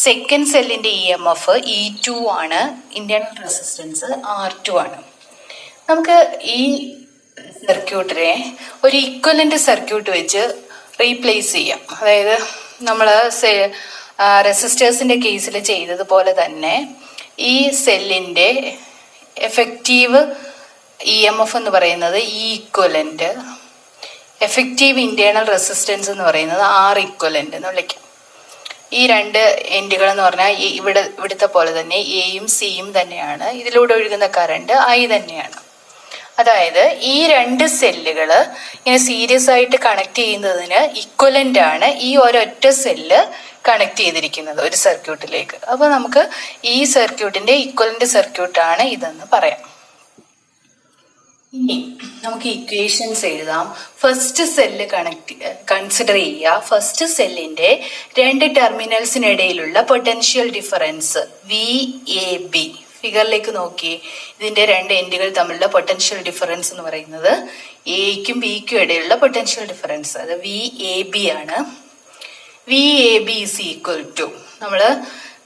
സെക്കൻഡ് സെല്ലിന്റെ EMF E2 ആണ്, ഇന്റേണൽ റെസിസ്റ്റൻസ് R2 ആണ്. നമുക്ക് ഈ സർക്യൂട്ടിനെ ഒരു ഇക്വലന്റ് സർക്യൂട്ട് വെച്ച് റീപ്ലേസ് ചെയ്യാം. അതായത് നമ്മൾ റെസിസ്റ്റേഴ്സിന്റെ കേസിൽ ചെയ്തതുപോലെ തന്നെ ഈ സെല്ലിന്റെ എഫക്റ്റീവ് EMF എന്ന് പറയുന്നത് ഇക്വലന്റ്, എഫക്റ്റീവ് ഇന്റേണൽ റെസിസ്റ്റൻസ് എന്ന് പറയുന്നത് R=ഇക്വലന്റ് എന്ന് വിളിക്കാം. ഈ രണ്ട് എൻഡുകൾ എന്ന് പറഞ്ഞാൽ ഇവിടുത്തെ പോലെ തന്നെ എയും സിയും തന്നെയാണ്. ഇതിലൂടെ ഒഴുകുന്ന കറണ്ട് I തന്നെയാണ്. അതായത് ഈ രണ്ട് സെല്ലുകൾ ഇങ്ങനെ സീരീസ് ആയിട്ട് കണക്ട് ചെയ്യുന്നതിന് ഇക്വലന്റ് ആണ് ഈ ഒരൊറ്റ സെല്ല് കണക്ട് ചെയ്തിരിക്കുന്നത് ഒരു സർക്യൂട്ടിലേക്ക്. അപ്പോൾ നമുക്ക് ഈ സർക്യൂട്ടിന്റെ ഇക്വലന്റ് സർക്യൂട്ടാണ് ഇതെന്ന് പറയാം. ഇനി നമുക്ക് ഇക്വേഷൻസ് എഴുതാം. ഫസ്റ്റ് സെല്ല് കൺസിഡർ ചെയ്യുക. ഫസ്റ്റ് സെല്ലിന്റെ രണ്ട് ടെർമിനൽസിനിടയിലുള്ള പൊട്ടൻഷ്യൽ ഡിഫറൻസ് VAB. ഫിഗറിലേക്ക് നോക്കി. ഇതിന്റെ രണ്ട് എൻഡുകൾ തമ്മിലുള്ള പൊട്ടൻഷ്യൽ ഡിഫറൻസ് എന്ന് പറയുന്നത് എയ്ക്കും ബിക്കും ഇടയിലുള്ള പൊട്ടൻഷ്യൽ ഡിഫറൻസ്, അത് VAB ആണ്. VAB ഈസ് ഈക്വൽ ടു, നമ്മൾ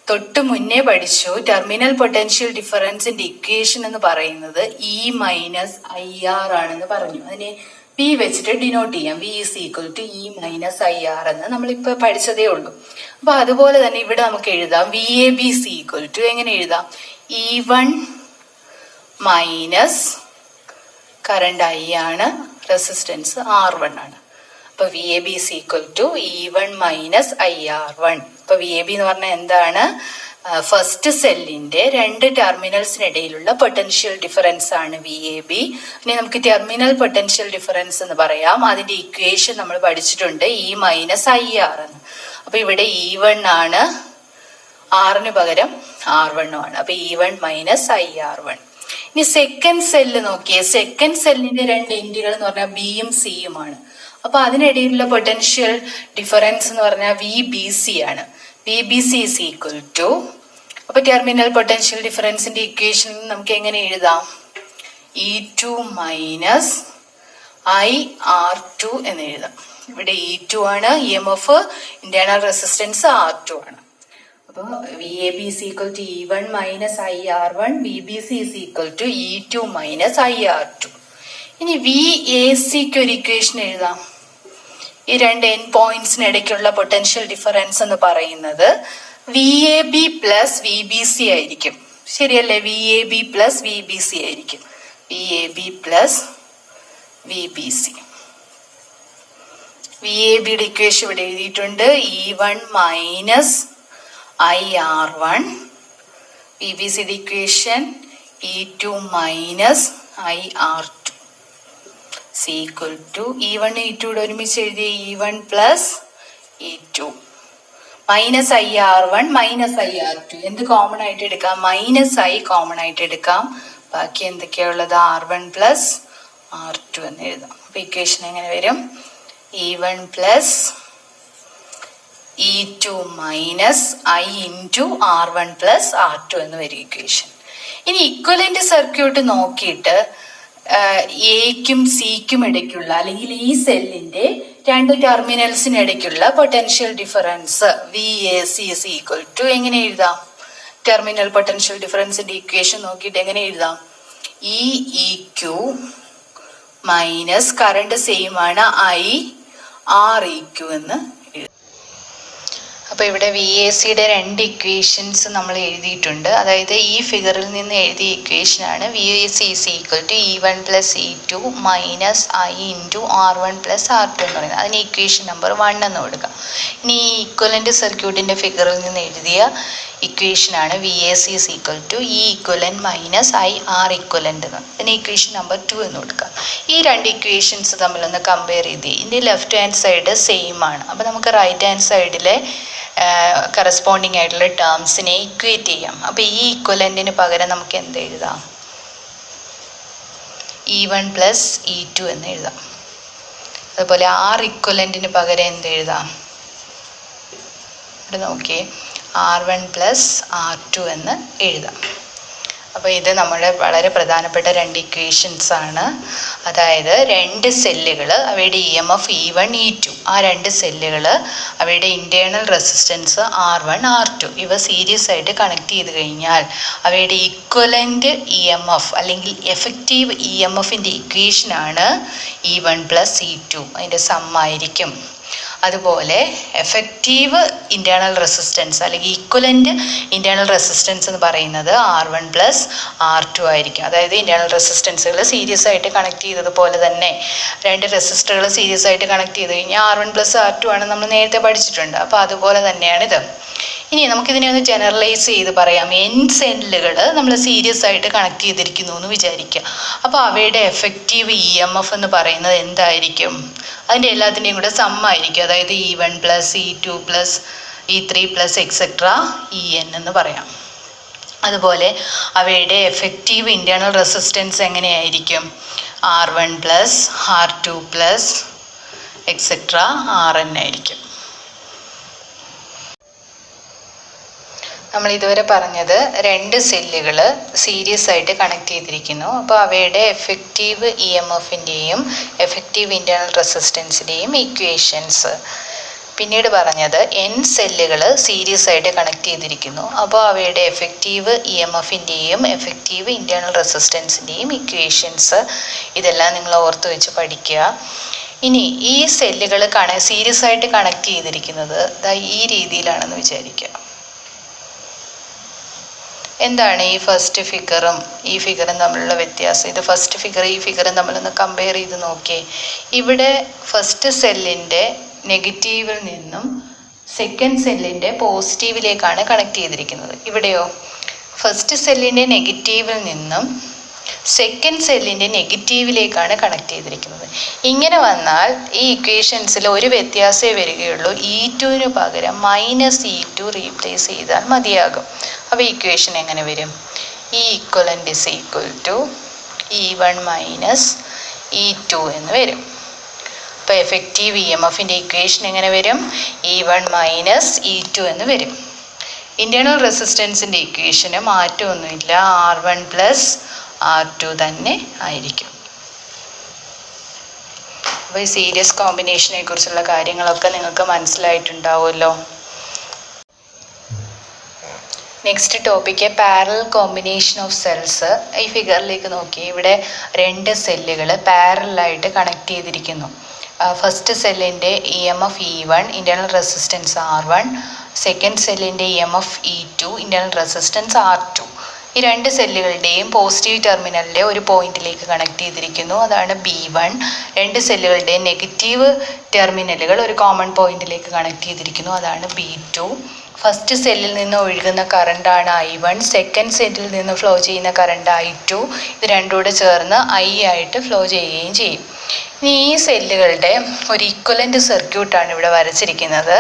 തൊട്ട് മുന്നേ പഠിച്ചു ടെർമിനൽ പൊട്ടൻഷ്യൽ ഡിഫറൻസിന്റെ ഇക്വേഷൻ എന്ന് പറയുന്നത് ഇ മൈനസ് ഐ ആർ ആണെന്ന് പറഞ്ഞു. അതിനെ പി വെച്ചിട്ട് ഡിനോട്ട് ചെയ്യാം. V is equal to E minus I R എന്ന് നമ്മളിപ്പോ പഠിച്ചതേ ഉള്ളൂ. അപ്പൊ അതുപോലെ തന്നെ ഇവിടെ നമുക്ക് എഴുതാം V A B C equal to എങ്ങനെ എഴുതാം? E one minus current I ആണ്, റെസിസ്റ്റൻസ് ആർ വൺ ആണ്. അപ്പൊ V A B is equal to E one minus I R one. ഇപ്പൊ വി എ ബി എന്ന് പറഞ്ഞാൽ എന്താണ്? ഫസ്റ്റ് സെല്ലിന്റെ രണ്ട് ടെർമിനൽസിനിടയിലുള്ള പൊട്ടൻഷ്യൽ ഡിഫറൻസ് ആണ് വി എ ബി. ഇനി നമുക്ക് ടെർമിനൽ പൊട്ടൻഷ്യൽ ഡിഫറൻസ് എന്ന് പറയാം. അതിന്റെ ഇക്വേഷൻ നമ്മൾ പഠിച്ചിട്ടുണ്ട്, ഇ മൈനസ് ഐ ആർ എന്ന്. അപ്പൊ ഇവിടെ ഇ വൺ ആണ്, ആറിന് പകരം ആർ വണ്ണും ആണ്. അപ്പൊ E one minus I R one. ഇനി സെക്കൻഡ് സെല്ല് നോക്കിയേ. സെക്കൻഡ് സെല്ലിന്റെ രണ്ട് എൻഡുകൾ എന്ന് പറഞ്ഞാൽ ബിയും സിയുമാണ്. അപ്പൊ അതിനിടയിലുള്ള പൊട്ടൻഷ്യൽ ഡിഫറൻസ് എന്ന് പറഞ്ഞാൽ വി ബി സി ആണ്. V B C is equal to, അപ്പൊ ടെർമിനൽ പൊട്ടൻഷ്യൽ ഡിഫറൻസിന്റെ ഇക്വേഷൻ നമുക്ക് എങ്ങനെ എഴുതാം? E two minus I R two എന്ന് എഴുതാം. ഇവിടെ ഇ ടു ആണ്, E M F internal resistance R two ആണ്. അപ്പൊ V A B is equal to E one minus I R one, V B C is equal to E two minus I R two. ഇനി V A സിക്ക് ഒരു equation എഴുതാം. ഈ രണ്ട് N പോയിന്റ്സിന് ഇടയ്ക്കുള്ള potential difference എന്ന് പറയുന്നത് V A B plus V B C ആയിരിക്കും. ശരിയല്ലേ? V A B plus V B C ആയിരിക്കും. V A B plus V B C. V A ബിയുടെ ഇക്വേഷൻ ഇവിടെ എഴുതിയിട്ടുണ്ട്, E one minus I R one. V B സിയുടെ equation E two minus I R two C equal to E one E two ഒരുമിച്ച് എഴുതിയ E one plus E two minus I R one minus I R two. എന്ത് common ആയിട്ട് എടുക്കാം? Minus I common ആയിട്ട് എടുക്കാം. ബാക്കി എന്തൊക്കെയാ ഉള്ളത്? R one plus R two എന്ന് എഴുതാം. അപ്പൊ ഇക്വേഷൻ എങ്ങനെ വരും? E one plus E two minus I into R one plus R two എന്ന് വരും ഇക്വേഷൻ. ഇനി ഇക്വലന്റ് സർക്യൂട്ട് നോക്കിയിട്ട് എക്കും സിക്കും ഇടയ്ക്കുള്ള അല്ലെങ്കിൽ ഈ സെല്ലിന്റെ രണ്ട് ടെർമിനൽസിനിടയ്ക്കുള്ള potential difference V A C is equal to എങ്ങനെ എഴുതാം? ടെർമിനൽ പൊട്ടൻഷ്യൽ ഡിഫറൻസിന്റെ ഇക്വേഷൻ നോക്കിയിട്ട് എങ്ങനെ എഴുതാം? E E Q minus current same ആണ് ഐ ആർ ഇ ക്യു എന്ന്. അപ്പൊ ഇവിടെ വി എ സിയുടെ രണ്ട് ഇക്വേഷൻസ് നമ്മൾ എഴുതിയിട്ടുണ്ട്. അതായത് ഈ ഫിഗറിൽ നിന്ന് എഴുതിയ ഇക്വേഷൻ ആണ് V A C is equal to E one plus E two minus I into R one plus R two എന്ന് പറയുന്നത്. അതിന് ഇക്വേഷൻ നമ്പർ 1 എന്ന് കൊടുക്കാം. ഇനി ഈ ഇക്വലന്റ് സർക്യൂട്ടിന്റെ ഫിഗറിൽ നിന്ന് എഴുതിയ ഇക്വേഷൻ ആണ് V A C is equal to E equivalent minus I R equivalent എന്ന്. അതിന് ഇക്വേഷൻ നമ്പർ 2 എന്ന് കൊടുക്കാം. ഈ രണ്ട് ഇക്വേഷൻസ് തമ്മിലൊന്ന് കമ്പയർ ചെയ്ത് ഇതിന്റെ ലെഫ്റ്റ് ഹാൻഡ് സൈഡ് സെയിം ആണ്. അപ്പൊ നമുക്ക് റൈറ്റ് ഹാൻഡ് സൈഡിലെ കറസ്പോണ്ടിങ് ആയിട്ടുള്ള ടേംസിനെ ഇക്വേറ്റ് ചെയ്യാം. അപ്പൊ ഈ ഇക്വലന്റിന് പകരം നമുക്ക് എന്ത് എഴുതാം? E one plus E to എന്ന് എഴുതാം. അതുപോലെ ആർ ഇക്വലന്റിന് പകരം എന്ത് എഴുതാം? ഇവിടെ നോക്കിയേ, R one plus R two എന്ന് എഴുതാം. അപ്പോൾ ഇത് നമ്മുടെ വളരെ പ്രധാനപ്പെട്ട രണ്ട് ഇക്വേഷൻസ് ആണ്. അതായത് രണ്ട് സെല്ലുകൾ അവയുടെ E M F E one E two, ആ രണ്ട് സെല്ലുകൾ അവയുടെ internal resistance R one R two ഇവ സീരീസ് ആയിട്ട് കണക്ട് ചെയ്ത് കഴിഞ്ഞാൽ അവയുടെ ഇക്വലൻ്റ് ഇ എം എഫ് അല്ലെങ്കിൽ എഫക്റ്റീവ് ഇ എം എഫിൻ്റെ ഇക്വേഷനാണ് E one plus E two. അതിൻ്റെ സമ്മായിരിക്കും. അതുപോലെ എഫക്റ്റീവ് ഇൻറ്റേർണൽ റെസിസ്റ്റൻസ് അല്ലെങ്കിൽ ഈക്വലൻ്റ് ഇൻറ്റേർണൽ റെസിസ്റ്റൻസ് എന്ന് പറയുന്നത് R one plus R two ആയിരിക്കും. അതായത് ഇൻറ്റേർണൽ റെസിസ്റ്റൻസുകൾ സീരീസ് ആയിട്ട് കണക്ട് ചെയ്തതുപോലെ തന്നെ രണ്ട് റെസിസ്റ്ററുകൾ സീരീസ് ആയിട്ട് കണക്ട് ചെയ്ത് കഴിഞ്ഞാൽ R one plus R two ആണ് നമ്മൾ നേരത്തെ പഠിച്ചിട്ടുണ്ട്. അപ്പോൾ അതുപോലെ തന്നെയാണിത്. ഇനി നമുക്കിതിനെ ഒന്ന് ജനറലൈസ് ചെയ്ത് പറയാം. എൻ സെല്ലുകൾ നമ്മൾ സീരീസ് ആയിട്ട് കണക്ട് ചെയ്തിരിക്കുന്നു എന്ന് വിചാരിക്കുക. അപ്പോൾ അവയുടെ എഫക്റ്റീവ് ഇ എം എഫ് എന്ന് പറയുന്നത് എന്തായിരിക്കും? അതിൻ്റെ എല്ലാത്തിൻ്റെയും കൂടെ സമ്മായിരിക്കും. അതായത് E one plus E two plus E three plus etcetera E N എന്ന് പറയാം. അതുപോലെ അവയുടെ എഫക്റ്റീവ് ഇൻറ്റേർണൽ റെസിസ്റ്റൻസ് എങ്ങനെയായിരിക്കും? R one plus R two plus etcetera R N ആയിരിക്കും. നമ്മൾ ഇതുവരെ പറഞ്ഞത് രണ്ട് സെല്ലുകൾ സീരീസ് ആയിട്ട് കണക്ട് ചെയ്തിരിക്കുന്നു. അപ്പോൾ അവയുടെ എഫക്റ്റീവ് ഇ എം എഫിൻ്റെയും എഫക്റ്റീവ് ഇൻറ്റേർണൽ റെസിസ്റ്റൻസിൻ്റെയും ഇക്വേഷൻസ് പിന്നീട് പറഞ്ഞത് n സെല്ലുകൾ സീരീസ് ആയിട്ട് കണക്ട് ചെയ്തിരിക്കുന്നു. അപ്പോൾ അവയുടെ എഫക്റ്റീവ് EMFൻ്റെയും എഫക്റ്റീവ് ഇൻറ്റേർണൽ റെസിസ്റ്റൻസിൻ്റെയും ഇക്വേഷൻസ് ഇതെല്ലാം നിങ്ങൾ ഓർത്ത് വെച്ച് പഠിക്കുക. ഇനി ഈ സെല്ലുകൾ സീരീസ് ആയിട്ട് കണക്ട് ചെയ്തിരിക്കുന്നത് ഈ രീതിയിലാണെന്ന് വിചാരിക്കുക. എന്താണ് ഈ ഫസ്റ്റ് ഫിഗറും ഈ ഫിഗറും തമ്മിലുള്ള വ്യത്യാസം? ഇത് ഫസ്റ്റ് ഫിഗർ ഈ ഫിഗറും തമ്മിലൊന്ന് കമ്പയർ ചെയ്ത് നോക്കിയേ. ഇവിടെ ഫസ്റ്റ് സെല്ലിൻ്റെ നെഗറ്റീവിൽ നിന്നും സെക്കൻഡ് സെല്ലിൻ്റെ പോസിറ്റീവിലേക്കാണ് കണക്ട് ചെയ്തിരിക്കുന്നത്. ഇവിടെയോ ഫസ്റ്റ് സെല്ലിൻ്റെ നെഗറ്റീവിൽ നിന്നും സെക്കൻഡ് സെല്ലിൻ്റെ നെഗറ്റീവിലേക്കാണ് കണക്ട് ചെയ്തിരിക്കുന്നത്. ഇങ്ങനെ വന്നാൽ ഈ ഇക്വേഷൻസിൽ ഒരു വ്യത്യാസമേ വരികയുള്ളൂ. E2 പകരം -E2 റീപ്ലേസ് ചെയ്താൽ മതിയാകും. അപ്പോൾ ഇക്വേഷൻ എങ്ങനെ വരും? E equivalent is equal to E1 minus E2 എന്ന് വരും. അപ്പോൾ എഫക്റ്റീവ് EMFൻ്റെ ഇക്വേഷൻ എങ്ങനെ വരും? E1 മൈനസ് E2 എന്ന് വരും. ഇൻറ്റേർണൽ റെസിസ്റ്റൻസിൻ്റെ ഇക്വേഷന് മാറ്റമൊന്നുമില്ല, R1 പ്ലസ് R2 തന്നെ ആയിരിക്കും. അപ്പോൾ ഈ സീരീസ് കോമ്പിനേഷനെ കുറിച്ചുള്ള കാര്യങ്ങളൊക്കെ നിങ്ങൾക്ക് മനസ്സിലായിട്ടുണ്ടാവുമല്ലോ. Next topic parallel combination of cells. ഈ ഫിഗറിലേക്ക് നോക്കി, ഇവിടെ 2 സെല്ലുകൾ പാരലായിട്ട് കണക്ട് ചെയ്തിരിക്കുന്നു. ഫസ്റ്റ് സെല്ലിൻ്റെ EMF E1, internal resistance R1. Second സെല്ലിൻ്റെ EMF E2, internal resistance R2. ഈ 2 സെല്ലുകളുടെയും പോസിറ്റീവ് ടെർമിനലിലെ ഒരു പോയിന്റിലേക്ക് കണക്ട് ചെയ്തിരിക്കുന്നു, അതാണ് B1. 2 സെല്ലുകളുടെയും നെഗറ്റീവ് ടെർമിനലുകൾ ഒരു കോമൺ പോയിന്റിലേക്ക് കണക്ട് ചെയ്തിരിക്കുന്നു, അതാണ് B2. ഫസ്റ്റ് സെല്ലിൽ നിന്ന് ഒഴുകുന്ന കറണ്ടാണ് I1, സെക്കൻഡ് സെല്ലിൽ നിന്ന് ഫ്ലോ ചെയ്യുന്ന കറണ്ട് I2. ഇത് രണ്ടും കൂടെ ചേർന്ന് I ആയിട്ട് ഫ്ലോ ചെയ്യുകയും ചെയ്യും. ഇനി ഈ സെല്ലുകളുടെ ഒരു ഇക്വലൻ്റ് സർക്യൂട്ടാണ് ഇവിടെ വരച്ചിരിക്കുന്നത്.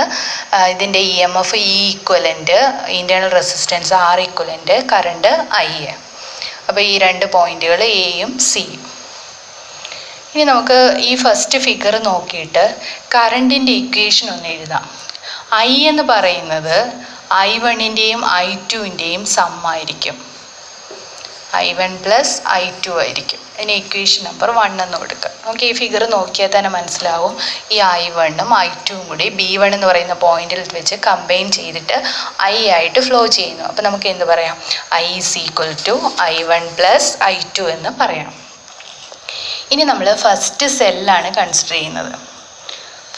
ഇതിൻ്റെ EMF E equivalent, internal resistance R equivalent, current I. അപ്പോൾ ഈ 2 പോയിന്റുകൾ എയും സിയും. ഇനി നമുക്ക് ഈ ഫസ്റ്റ് ഫിഗർ നോക്കിയിട്ട് കറണ്ടിൻ്റെ ഇക്വേഷൻ ഒന്ന് എഴുതാം. I എന്ന് പറയുന്നത് I1ൻ്റെയും I2ൻ്റെയും സമ്മായിരിക്കും. I1 പ്ലസ് I2 ആയിരിക്കും. ഇനി ഇക്വേഷൻ നമ്പർ 1 എന്ന് കൊടുക്കുക. നമുക്ക് ഈ ഫിഗർ നോക്കിയാൽ തന്നെ മനസ്സിലാവും, ഈ I1ഉം I2ഉം കൂടി B1 എന്ന് പറയുന്ന പോയിന്റിൽ വെച്ച് കമ്പൈൻ ചെയ്തിട്ട് I ആയിട്ട് ഫ്ലോ ചെയ്യുന്നു. അപ്പോൾ നമുക്ക് എന്ത് പറയാം? I is equal to I1 plus I2 എന്ന് പറയാം. ഇനി നമ്മൾ ഫസ്റ്റ് സെല്ലാണ് കൺസിഡർ ചെയ്യുന്നത്.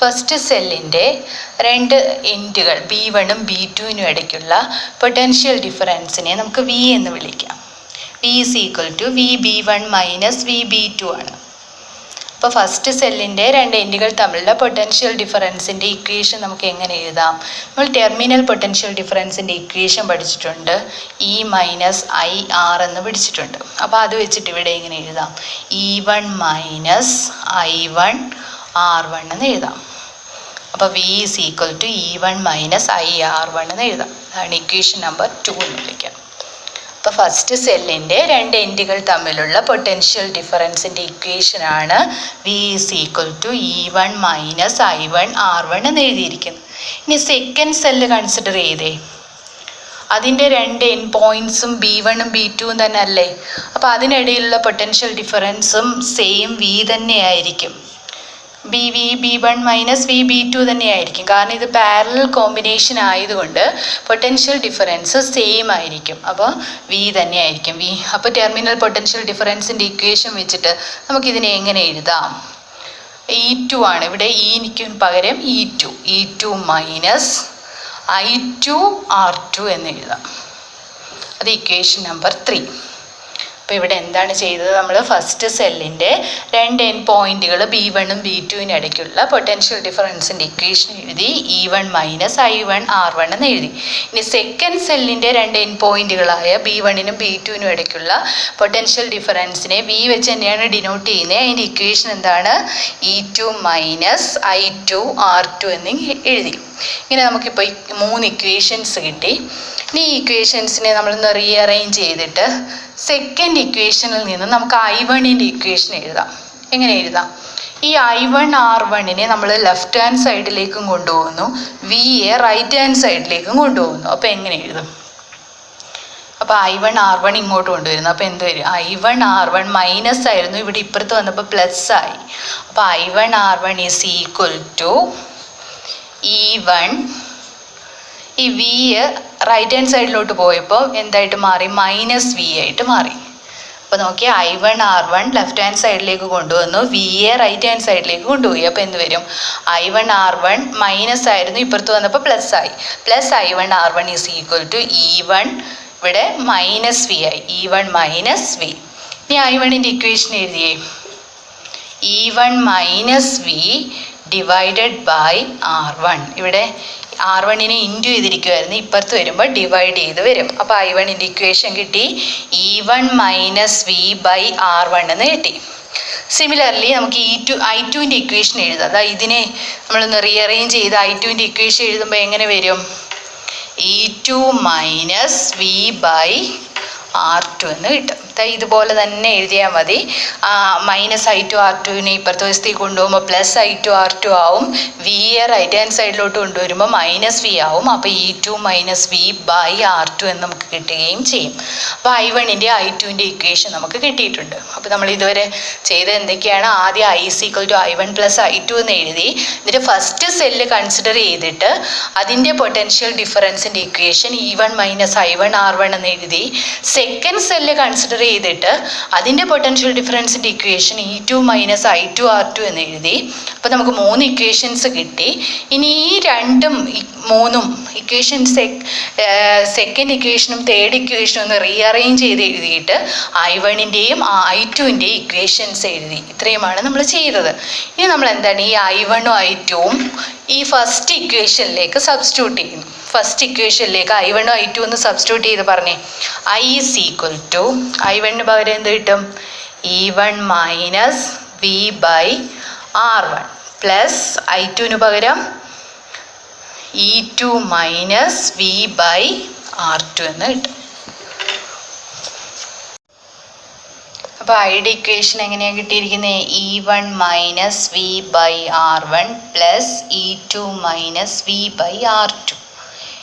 ഫസ്റ്റ് സെല്ലിൻ്റെ 2 എൻഡുകൾ B1ഉം B2നും ഇടയ്ക്കുള്ള പൊട്ടൻഷ്യൽ ഡിഫറൻസിനെ നമുക്ക് V എന്ന് വിളിക്കാം. V is equal to VB1 minus VB2 ആണ്. അപ്പോൾ ഫസ്റ്റ് സെല്ലിൻ്റെ 2 എൻഡുകൾ തമ്മിലുള്ള പൊട്ടൻഷ്യൽ ഡിഫറൻസിൻ്റെ ഇക്വേഷൻ നമുക്ക് എങ്ങനെ എഴുതാം? നമ്മൾ ടെർമിനൽ പൊട്ടൻഷ്യൽ ഡിഫറൻസിൻ്റെ ഇക്വേഷൻ പഠിച്ചിട്ടുണ്ട്, E മൈനസ് IR എന്ന് പഠിച്ചിട്ടുണ്ട്. അപ്പോൾ അത് വെച്ചിട്ട് ഇവിടെ എങ്ങനെ എഴുതാം? E1 മൈനസ് I1 R1 എന്ന് എഴുതാം. അപ്പോൾ V is equal to E1 minus IR1 എന്ന് എഴുതാം. അതാണ് ഇക്വേഷൻ നമ്പർ 2 എന്ന് വിളിക്കാം. അപ്പോൾ ഫസ്റ്റ് സെല്ലിൻ്റെ 2 എൻഡുകൾ തമ്മിലുള്ള പൊട്ടൻഷ്യൽ ഡിഫറൻസിൻ്റെ ഇക്വേഷനാണ് V is equal to E1 minus I1 R1 എന്ന് എഴുതിയിരിക്കുന്നത്. ഇനി സെക്കൻഡ് സെല്ല് കൺസിഡർ ചെയ്തേ. അതിൻ്റെ 2 എൻഡ് പോയിൻറ്റ്സും B1ഉം B2ഉം തന്നെ അല്ലേ? അപ്പോൾ അതിനിടയിലുള്ള പൊട്ടൻഷ്യൽ ഡിഫറൻസും സെയിം V തന്നെയായിരിക്കും. B1 മൈനസ് VB2 തന്നെയായിരിക്കും. കാരണം ഇത് പാരലൽ കോമ്പിനേഷൻ ആയതുകൊണ്ട് പൊട്ടൻഷ്യൽ ഡിഫറൻസ് സെയിം ആയിരിക്കും. അപ്പോൾ V തന്നെയായിരിക്കും. അപ്പോൾ ടെർമിനൽ പൊട്ടൻഷ്യൽ ഡിഫറൻസിൻ്റെ ഇക്വേഷൻ വെച്ചിട്ട് നമുക്കിതിനെ എങ്ങനെ എഴുതാം? E2 ആണ് ഇവിടെ, Eക്ക് പകരം E2 മൈനസ് I2 R2 എന്ന് എഴുതാം. അത് ഇക്വേഷൻ നമ്പർ 3. അപ്പോൾ ഇവിടെ എന്താണ് ചെയ്തത്? നമ്മൾ ഫസ്റ്റ് സെല്ലിൻ്റെ 2 എൻഡ് പോയിന്റുകൾ B1ഉം B2നും ഇടയ്ക്കുള്ള പൊട്ടൻഷ്യൽ ഡിഫറൻസിൻ്റെ ഇക്വേഷൻ എഴുതി, E1 മൈനസ് I1 R1 എന്ന് എഴുതി. ഇനി സെക്കൻഡ് സെല്ലിൻ്റെ 2 എൻഡ് പോയിന്റുകളായ B1നും B2നും ഇടയ്ക്കുള്ള പൊട്ടൻഷ്യൽ ഡിഫറൻസിനെ V വെച്ച് തന്നെയാണ് ഡിനോട്ട് ചെയ്യുന്നത്. അതിൻ്റെ ഇക്വേഷൻ എന്താണ്? E2 മൈനസ് I2 R2 എന്ന് എഴുതി. ഇങ്ങനെ നമുക്കിപ്പോൾ 3 ഇക്വേഷൻസ് കിട്ടി. ഇനി ഈ ഇക്വേഷൻസിനെ നമ്മളൊന്ന് റീഅറേഞ്ച് ചെയ്തിട്ട് സെക്കൻഡ് ഇക്വേഷനിൽ നിന്ന് നമുക്ക് I1ൻ്റെ ഇക്വേഷൻ എഴുതാം. എങ്ങനെ എഴുതാം? ഈ I1 R1നെ നമ്മൾ ലെഫ്റ്റ് ഹാൻഡ് സൈഡിലേക്കും കൊണ്ടുപോകുന്നു, Vയെ റൈറ്റ് ഹാൻഡ് സൈഡിലേക്കും കൊണ്ടുപോകുന്നു. അപ്പോൾ എങ്ങനെ എഴുതും? അപ്പോൾ I1 R1 ഇങ്ങോട്ട് കൊണ്ടുവരുന്നു. അപ്പോൾ എന്ത് വരും? I1 R1 മൈനസ് ആയിരുന്നു, ഇവിടെ ഇപ്പുറത്ത് വന്നപ്പോൾ പ്ലസ് ആയി. അപ്പോൾ I1 R1 is equal to E1 ഈ വി റൈറ്റ് ഹാൻഡ് സൈഡിലോട്ട് പോയപ്പോൾ എന്തായിട്ട് മാറി? -V ആയിട്ട് മാറി. അപ്പോൾ നോക്കിയാൽ I1R1 ലെഫ്റ്റ് ഹാൻഡ് സൈഡിലേക്ക് കൊണ്ടുവന്നു, വി എ റൈറ്റ് ഹാൻഡ് സൈഡിലേക്ക് കൊണ്ടുപോയി. അപ്പോൾ എന്ത് വരും? I1R1 മൈനസ് ആയിരുന്നു, ഇപ്പുറത്ത് വന്നപ്പോൾ പ്ലസ് ആയി. Plus I1R1 is equal to E1, ഇവിടെ -V ആയി. E1 - V. ഇനി I1ൻ്റെ ഇക്വേഷൻ എഴുതിയേ. E1 - V divided by R1. ഇവിടെ R1നെ ഇൻറ്റു ചെയ്തിരിക്കുമായിരുന്നു, ഇപ്പുറത്ത് വരുമ്പോൾ ഡിവൈഡ് ചെയ്ത് വരും. അപ്പോൾ I1ൻ്റെ ഇക്വേഷൻ കിട്ടി, E1 - V ബൈ R1 എന്ന് കിട്ടി. സിമിലർലി നമുക്ക് I2ൻ്റെ ഇക്വേഷൻ എഴുതാം. അതായത് ഇതിനെ നമ്മളൊന്ന് റീഅറേഞ്ച് ചെയ്ത് I2ൻ്റെ ഇക്വേഷൻ എഴുതുമ്പോൾ എങ്ങനെ വരും? E2 - V ബൈ R2 എന്ന് കിട്ടും. ഇതുപോലെ തന്നെ എഴുതിയാൽ മതി. -I2 R2നെ ഇപ്പുറത്തെ വശത്തേക്ക് കൊണ്ടുപോകുമ്പോൾ +I2 R2 ആവും. വി എ റൈറ്റ് ഹാൻഡ് സൈഡിലോട്ട് കൊണ്ടുവരുമ്പോൾ -V ആവും. അപ്പോൾ E2 - V ബൈ R2 എന്ന് നമുക്ക് കിട്ടുകയും ചെയ്യും. അപ്പോൾ I1ൻ്റെ I2ൻ്റെ ഇക്വേഷൻ നമുക്ക് കിട്ടിയിട്ടുണ്ട്. അപ്പോൾ നമ്മൾ ഇതുവരെ ചെയ്ത് എന്തൊക്കെയാണ്? ആദ്യം I = I1 + I2 എന്ന് എഴുതി. എന്നിട്ട് ഫസ്റ്റ് സെല്ല് കൺസിഡർ ചെയ്തിട്ട് അതിൻ്റെ potential ഡിഫറൻസിൻ്റെ equation E1 - I1 R1 എന്ന് എഴുതി. സെക്കൻഡ് സെല്ല് കൺസിഡർ ചെയ്തിട്ട് അതിൻ്റെ potential ഡിഫറൻസിൻ്റെ equation E2 - I2 R2 എന്ന് എഴുതി. അപ്പോൾ നമുക്ക് 3 ഇക്വേഷൻസ് കിട്ടി. ഇനി ഈ 2ഉം 3ഉം ഇക്വേഷൻ സെക്കൻഡ് ഇക്വേഷനും തേർഡ് ഇക്വേഷനും ഒന്ന് റീഅറേഞ്ച് ചെയ്ത് എഴുതിയിട്ട് I1ൻ്റെയും I2ൻ്റെയും ഇക്വേഷൻസ് എഴുതി. ഇത്രയുമാണ് നമ്മൾ ചെയ്തത്. ഇനി നമ്മൾ എന്താണ് ഈ I1ഉം I2ഉം ഈ ഫസ്റ്റ് ഇക്വേഷനിലേക്ക് സബ്സ്റ്റിറ്റ്യൂട്ട് ചെയ്യുന്നു. ഫസ്റ്റ് ഇക്വേഷനിലേക്ക് I1ഉം I2 എന്ന് സബ്സ്റ്റിറ്റ്യൂട്ട് ചെയ്ത് പറഞ്ഞേ. I = I1ന് പകരം എന്ത് കിട്ടും? E1 - V by R1 plus I2ന് പകരം E2 - V ബൈ R2 എന്ന് കിട്ടും. അപ്പോൾ ഐയുടെ ഇക്വേഷൻ എങ്ങനെയാണ് കിട്ടിയിരിക്കുന്നത്? E1 - V by R1 plus E2 - V by R2.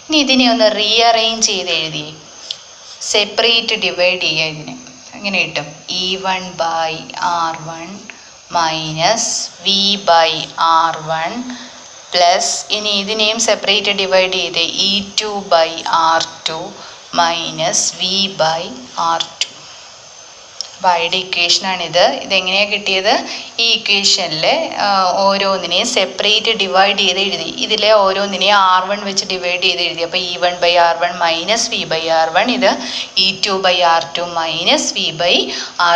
ഇനി ഇതിനെ ഒന്ന് റീഅറേഞ്ച് ചെയ്ത് എഴുതിയേ. സെപ്പറേറ്റ് ഡിവൈഡ് ചെയ്യുക. ഇതിനെ എങ്ങനെ കിട്ടും? E1 by R1 minus V by R1 plus ഇനി ഇതിനെയും സെപ്പറേറ്റ് ഡിവൈഡ് ചെയ്ത് E2 by R2 minus V by R2. അപ്പോൾ ഐയുടെ ഇക്വേഷനാണിത്. ഇതെങ്ങനെയാണ് കിട്ടിയത്? ഈ ഇക്വേഷനിൽ ഓരോന്നിനെയും സെപ്പറേറ്റ് ഡിവൈഡ് ചെയ്ത് എഴുതി. ഇതിലെ ഓരോന്നിനെയും R1 വെച്ച് ഡിവൈഡ് ചെയ്ത് എഴുതി. അപ്പോൾ E1 by R1 minus V by R1, ഇത് E2 by R2 minus V by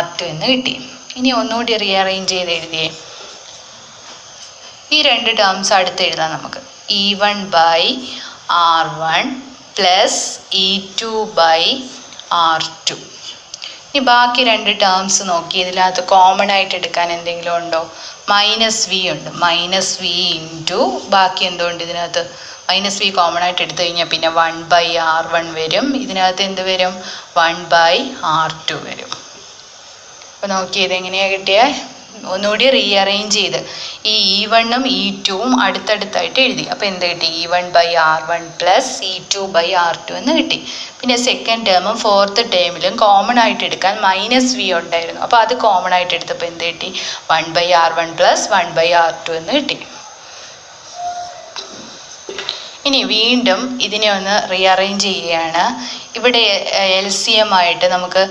R2 എന്ന് കിട്ടി. ഇനി ഒന്നുകൂടി റീഅറേഞ്ച് ചെയ്ത് എഴുതിയേ. ഈ 2 ടേംസ് അടുത്ത് എഴുതാം നമുക്ക്. E1 by R1 plus E2 by R2. ഇനി ബാക്കി 2 ടേംസ് നോക്കി. ഇതിനകത്ത് കോമൺ ആയിട്ട് എടുക്കാൻ എന്തെങ്കിലും ഉണ്ടോ? -V ഉണ്ട്. -V ഇൻറ്റു ബാക്കി എന്തുകൊണ്ട് ഇതിനകത്ത്? -V കോമൺ ആയിട്ട് എടുത്തു കഴിഞ്ഞാൽ പിന്നെ 1 ബൈ R1 വരും. ഇതിനകത്ത് എന്ത് വരും? 1 ബൈ R2 വരും. അപ്പോൾ നോക്കിയത് എങ്ങനെയാണ് കിട്ടിയത്? ഒന്നുകൂടി റീഅറേഞ്ച് ചെയ്ത് ഈ E1ഉം E2ഉം അടുത്തടുത്തായിട്ട് എഴുതി. അപ്പോൾ എന്ത് കിട്ടി? E1 by R1 plus E2 by R2 എന്ന് കിട്ടി. പിന്നെ സെക്കൻഡ് ടേമും ഫോർത്ത് ടേമിലും കോമൺ ആയിട്ട് എടുക്കാൻ -V ഉണ്ടായിരുന്നു. അപ്പോൾ അത് കോമൺ ആയിട്ട് എടുത്തപ്പോൾ എന്ത് കിട്ടി? 1 by R1 plus 1 by R2 എന്ന് കിട്ടി. ഇനി വീണ്ടും ഇതിനെ ഒന്ന് റീഅറേഞ്ച് ചെയ്യുകയാണ്. ഇവിടെ LCM ആയിട്ട് നമുക്ക്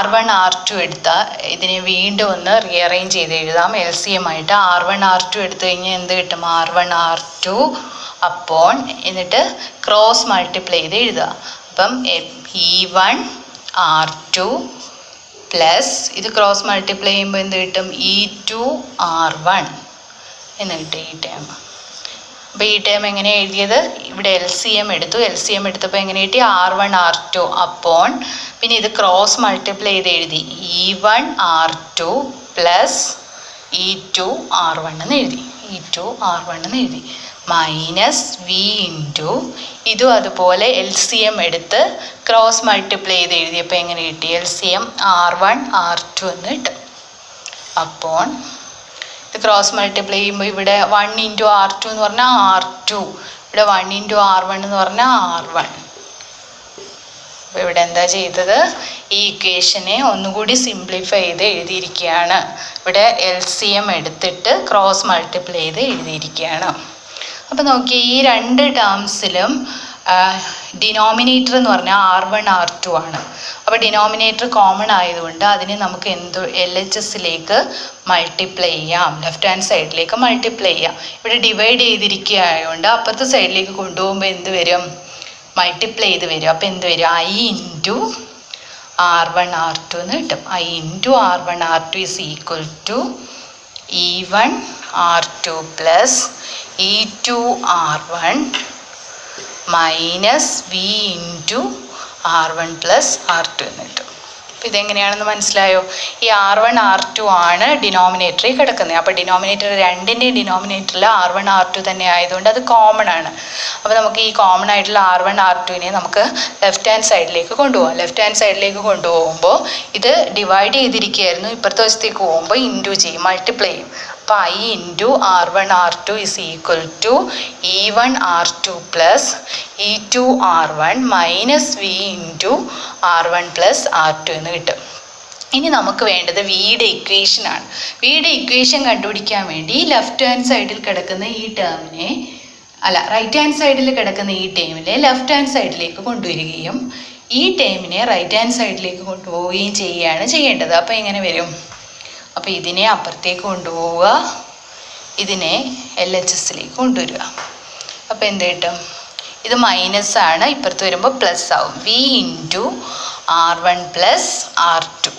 R1 R2 എടുത്താൽ ഇതിനെ വീണ്ടും ഒന്ന് റീഅറേഞ്ച് ചെയ്ത് എഴുതാം. LCM ആയിട്ട് R1 R2 എടുത്തു കഴിഞ്ഞാൽ എന്ത് കിട്ടും? R1 R2 അപ്പോൾ എന്നിട്ട് ക്രോസ് മൾട്ടിപ്ലൈ ചെയ്ത് എഴുതുക. അപ്പം E1 R2 പ്ലസ് ഇത് ക്രോസ് മൾട്ടിപ്ലൈ ചെയ്യുമ്പോൾ എന്ത് കിട്ടും? E2 R1 എന്ന് കിട്ടും ഈ ടേം. അപ്പോൾ ഈ ടേം എങ്ങനെ എഴുതിയത്? ഇവിടെ LCM എടുത്തു. LCM എടുത്തപ്പോൾ എങ്ങനെ കിട്ടി? R1 R2 അപ്പോൾ പിന്നെ ഇത് ക്രോസ് മൾട്ടിപ്ലൈ ചെയ്ത് എഴുതി. E1 R2 plus E2 R1 എന്ന് എഴുതി. E2 R1 എന്ന് എഴുതി. -V ഇൻറ്റു ഇതും അതുപോലെ LCM എടുത്ത് ക്രോസ് മൾട്ടിപ്ലൈ ചെയ്ത് എഴുതിയപ്പോൾ എങ്ങനെ കിട്ടി? LCM R1 R2 എന്ന് കിട്ടും. അപ്പോൾ ഇത് ക്രോസ് മൾട്ടിപ്ലൈ ചെയ്യുമ്പോൾ ഇവിടെ 1 ഇൻറ്റു R2 എന്ന് പറഞ്ഞാൽ R2, ഇവിടെ 1 ഇൻറ്റു R1 എന്ന് പറഞ്ഞാൽ R1. അപ്പോൾ ഇവിടെ എന്താ ചെയ്തത്? ഈ ഇക്വേഷനെ ഒന്നുകൂടി സിംപ്ലിഫൈ ചെയ്ത് എഴുതിയിരിക്കുകയാണ്. ഇവിടെ LCM എടുത്തിട്ട് ക്രോസ് മൾട്ടിപ്ലൈ ചെയ്ത് എഴുതിയിരിക്കുകയാണ്. അപ്പോൾ നോക്കിയേ, ഈ രണ്ട് ടേംസിലും ഡിനോമിനേറ്റർ എന്ന് പറഞ്ഞാൽ R1 R2 ആണ്. അപ്പോൾ ഡിനോമിനേറ്റർ കോമൺ ആയതുകൊണ്ട് അതിനെ നമുക്ക് LHSലേക്ക് മൾട്ടിപ്ലൈ ചെയ്യാം, ലെഫ്റ്റ് ഹാൻഡ് സൈഡിലേക്ക് മൾട്ടിപ്ലൈ ചെയ്യാം. ഇവിടെ ഡിവൈഡ് ചെയ്തിരിക്കുകയായതുകൊണ്ട് അപ്പുറത്തെ സൈഡിലേക്ക് കൊണ്ടുപോകുമ്പോൾ എന്ത് വരും? മൾട്ടിപ്ലൈ ചെയ്ത് വരും. അപ്പോൾ എന്ത് വരും? I ഇൻറ്റു R1 R2 എന്ന് കിട്ടും. I into R1 R2 is equal to E1 R2 plus E2 R1 minus V into R1 plus R2 എന്ന് കിട്ടും. അപ്പോൾ ഇതെങ്ങനെയാണെന്ന് മനസ്സിലായോ? ഈ R1 R2 ആണ് ഡിനോമിനേറ്ററിൽ കിടക്കുന്നത്. അപ്പോൾ ഡിനോമിനേറ്റർ രണ്ടിൻ്റെയും ഡിനോമിനേറ്ററിൽ R1 R2 തന്നെ ആയതുകൊണ്ട് അത് കോമൺ ആണ്. അപ്പോൾ നമുക്ക് ഈ കോമൺ ആയിട്ടുള്ള R1 R2നെ നമുക്ക് ലെഫ്റ്റ് ഹാൻഡ് സൈഡിലേക്ക് കൊണ്ടുപോകാം. ലെഫ്റ്റ് ഹാൻഡ് സൈഡിലേക്ക് കൊണ്ടുപോകുമ്പോൾ ഇത് ഡിവൈഡ് ചെയ്തിരിക്കുകയായിരുന്നു, ഇപ്പുറത്തെ വശത്തേക്ക് പോകുമ്പോൾ ഇൻറ്റു ചെയ്യും, മൾട്ടിപ്ലൈ ചെയ്യും. അപ്പോൾ I into R1 R2 is equal to E1 R2 plus E2 R1 minus V into R1 plus R2 എന്ന് കിട്ടും. ഇനി നമുക്ക് വേണ്ടത് വിയുടെ ഇക്വേഷനാണ്. വിയുടെ ഇക്വേഷൻ കണ്ടുപിടിക്കാൻ വേണ്ടി ലെഫ്റ്റ് ഹാൻഡ് സൈഡിൽ കിടക്കുന്ന ഈ ടേമിനെ റൈറ്റ് ഹാൻഡ് സൈഡിൽ കിടക്കുന്ന ഈ ടേമിനെ ലെഫ്റ്റ് ഹാൻഡ് സൈഡിലേക്ക് കൊണ്ടുവരികയും ഈ ടേമിനെ റൈറ്റ് ഹാൻഡ് സൈഡിലേക്ക് കൊണ്ടുപോവുകയും ചെയ്യുകയാണ് ചെയ്യേണ്ടത്. അപ്പോൾ എങ്ങനെ വരും? അപ്പോൾ ഇതിനെ അപ്പുറത്തേക്ക് കൊണ്ടുപോവുക, ഇതിനെ LHSലേക്ക് കൊണ്ടുവരിക. അപ്പോൾ എന്ത് കിട്ടും? ഇത് മൈനസ് ആണ്, ഇപ്പുറത്ത് വരുമ്പോൾ പ്ലസ് ആവും. V into R1 plus R2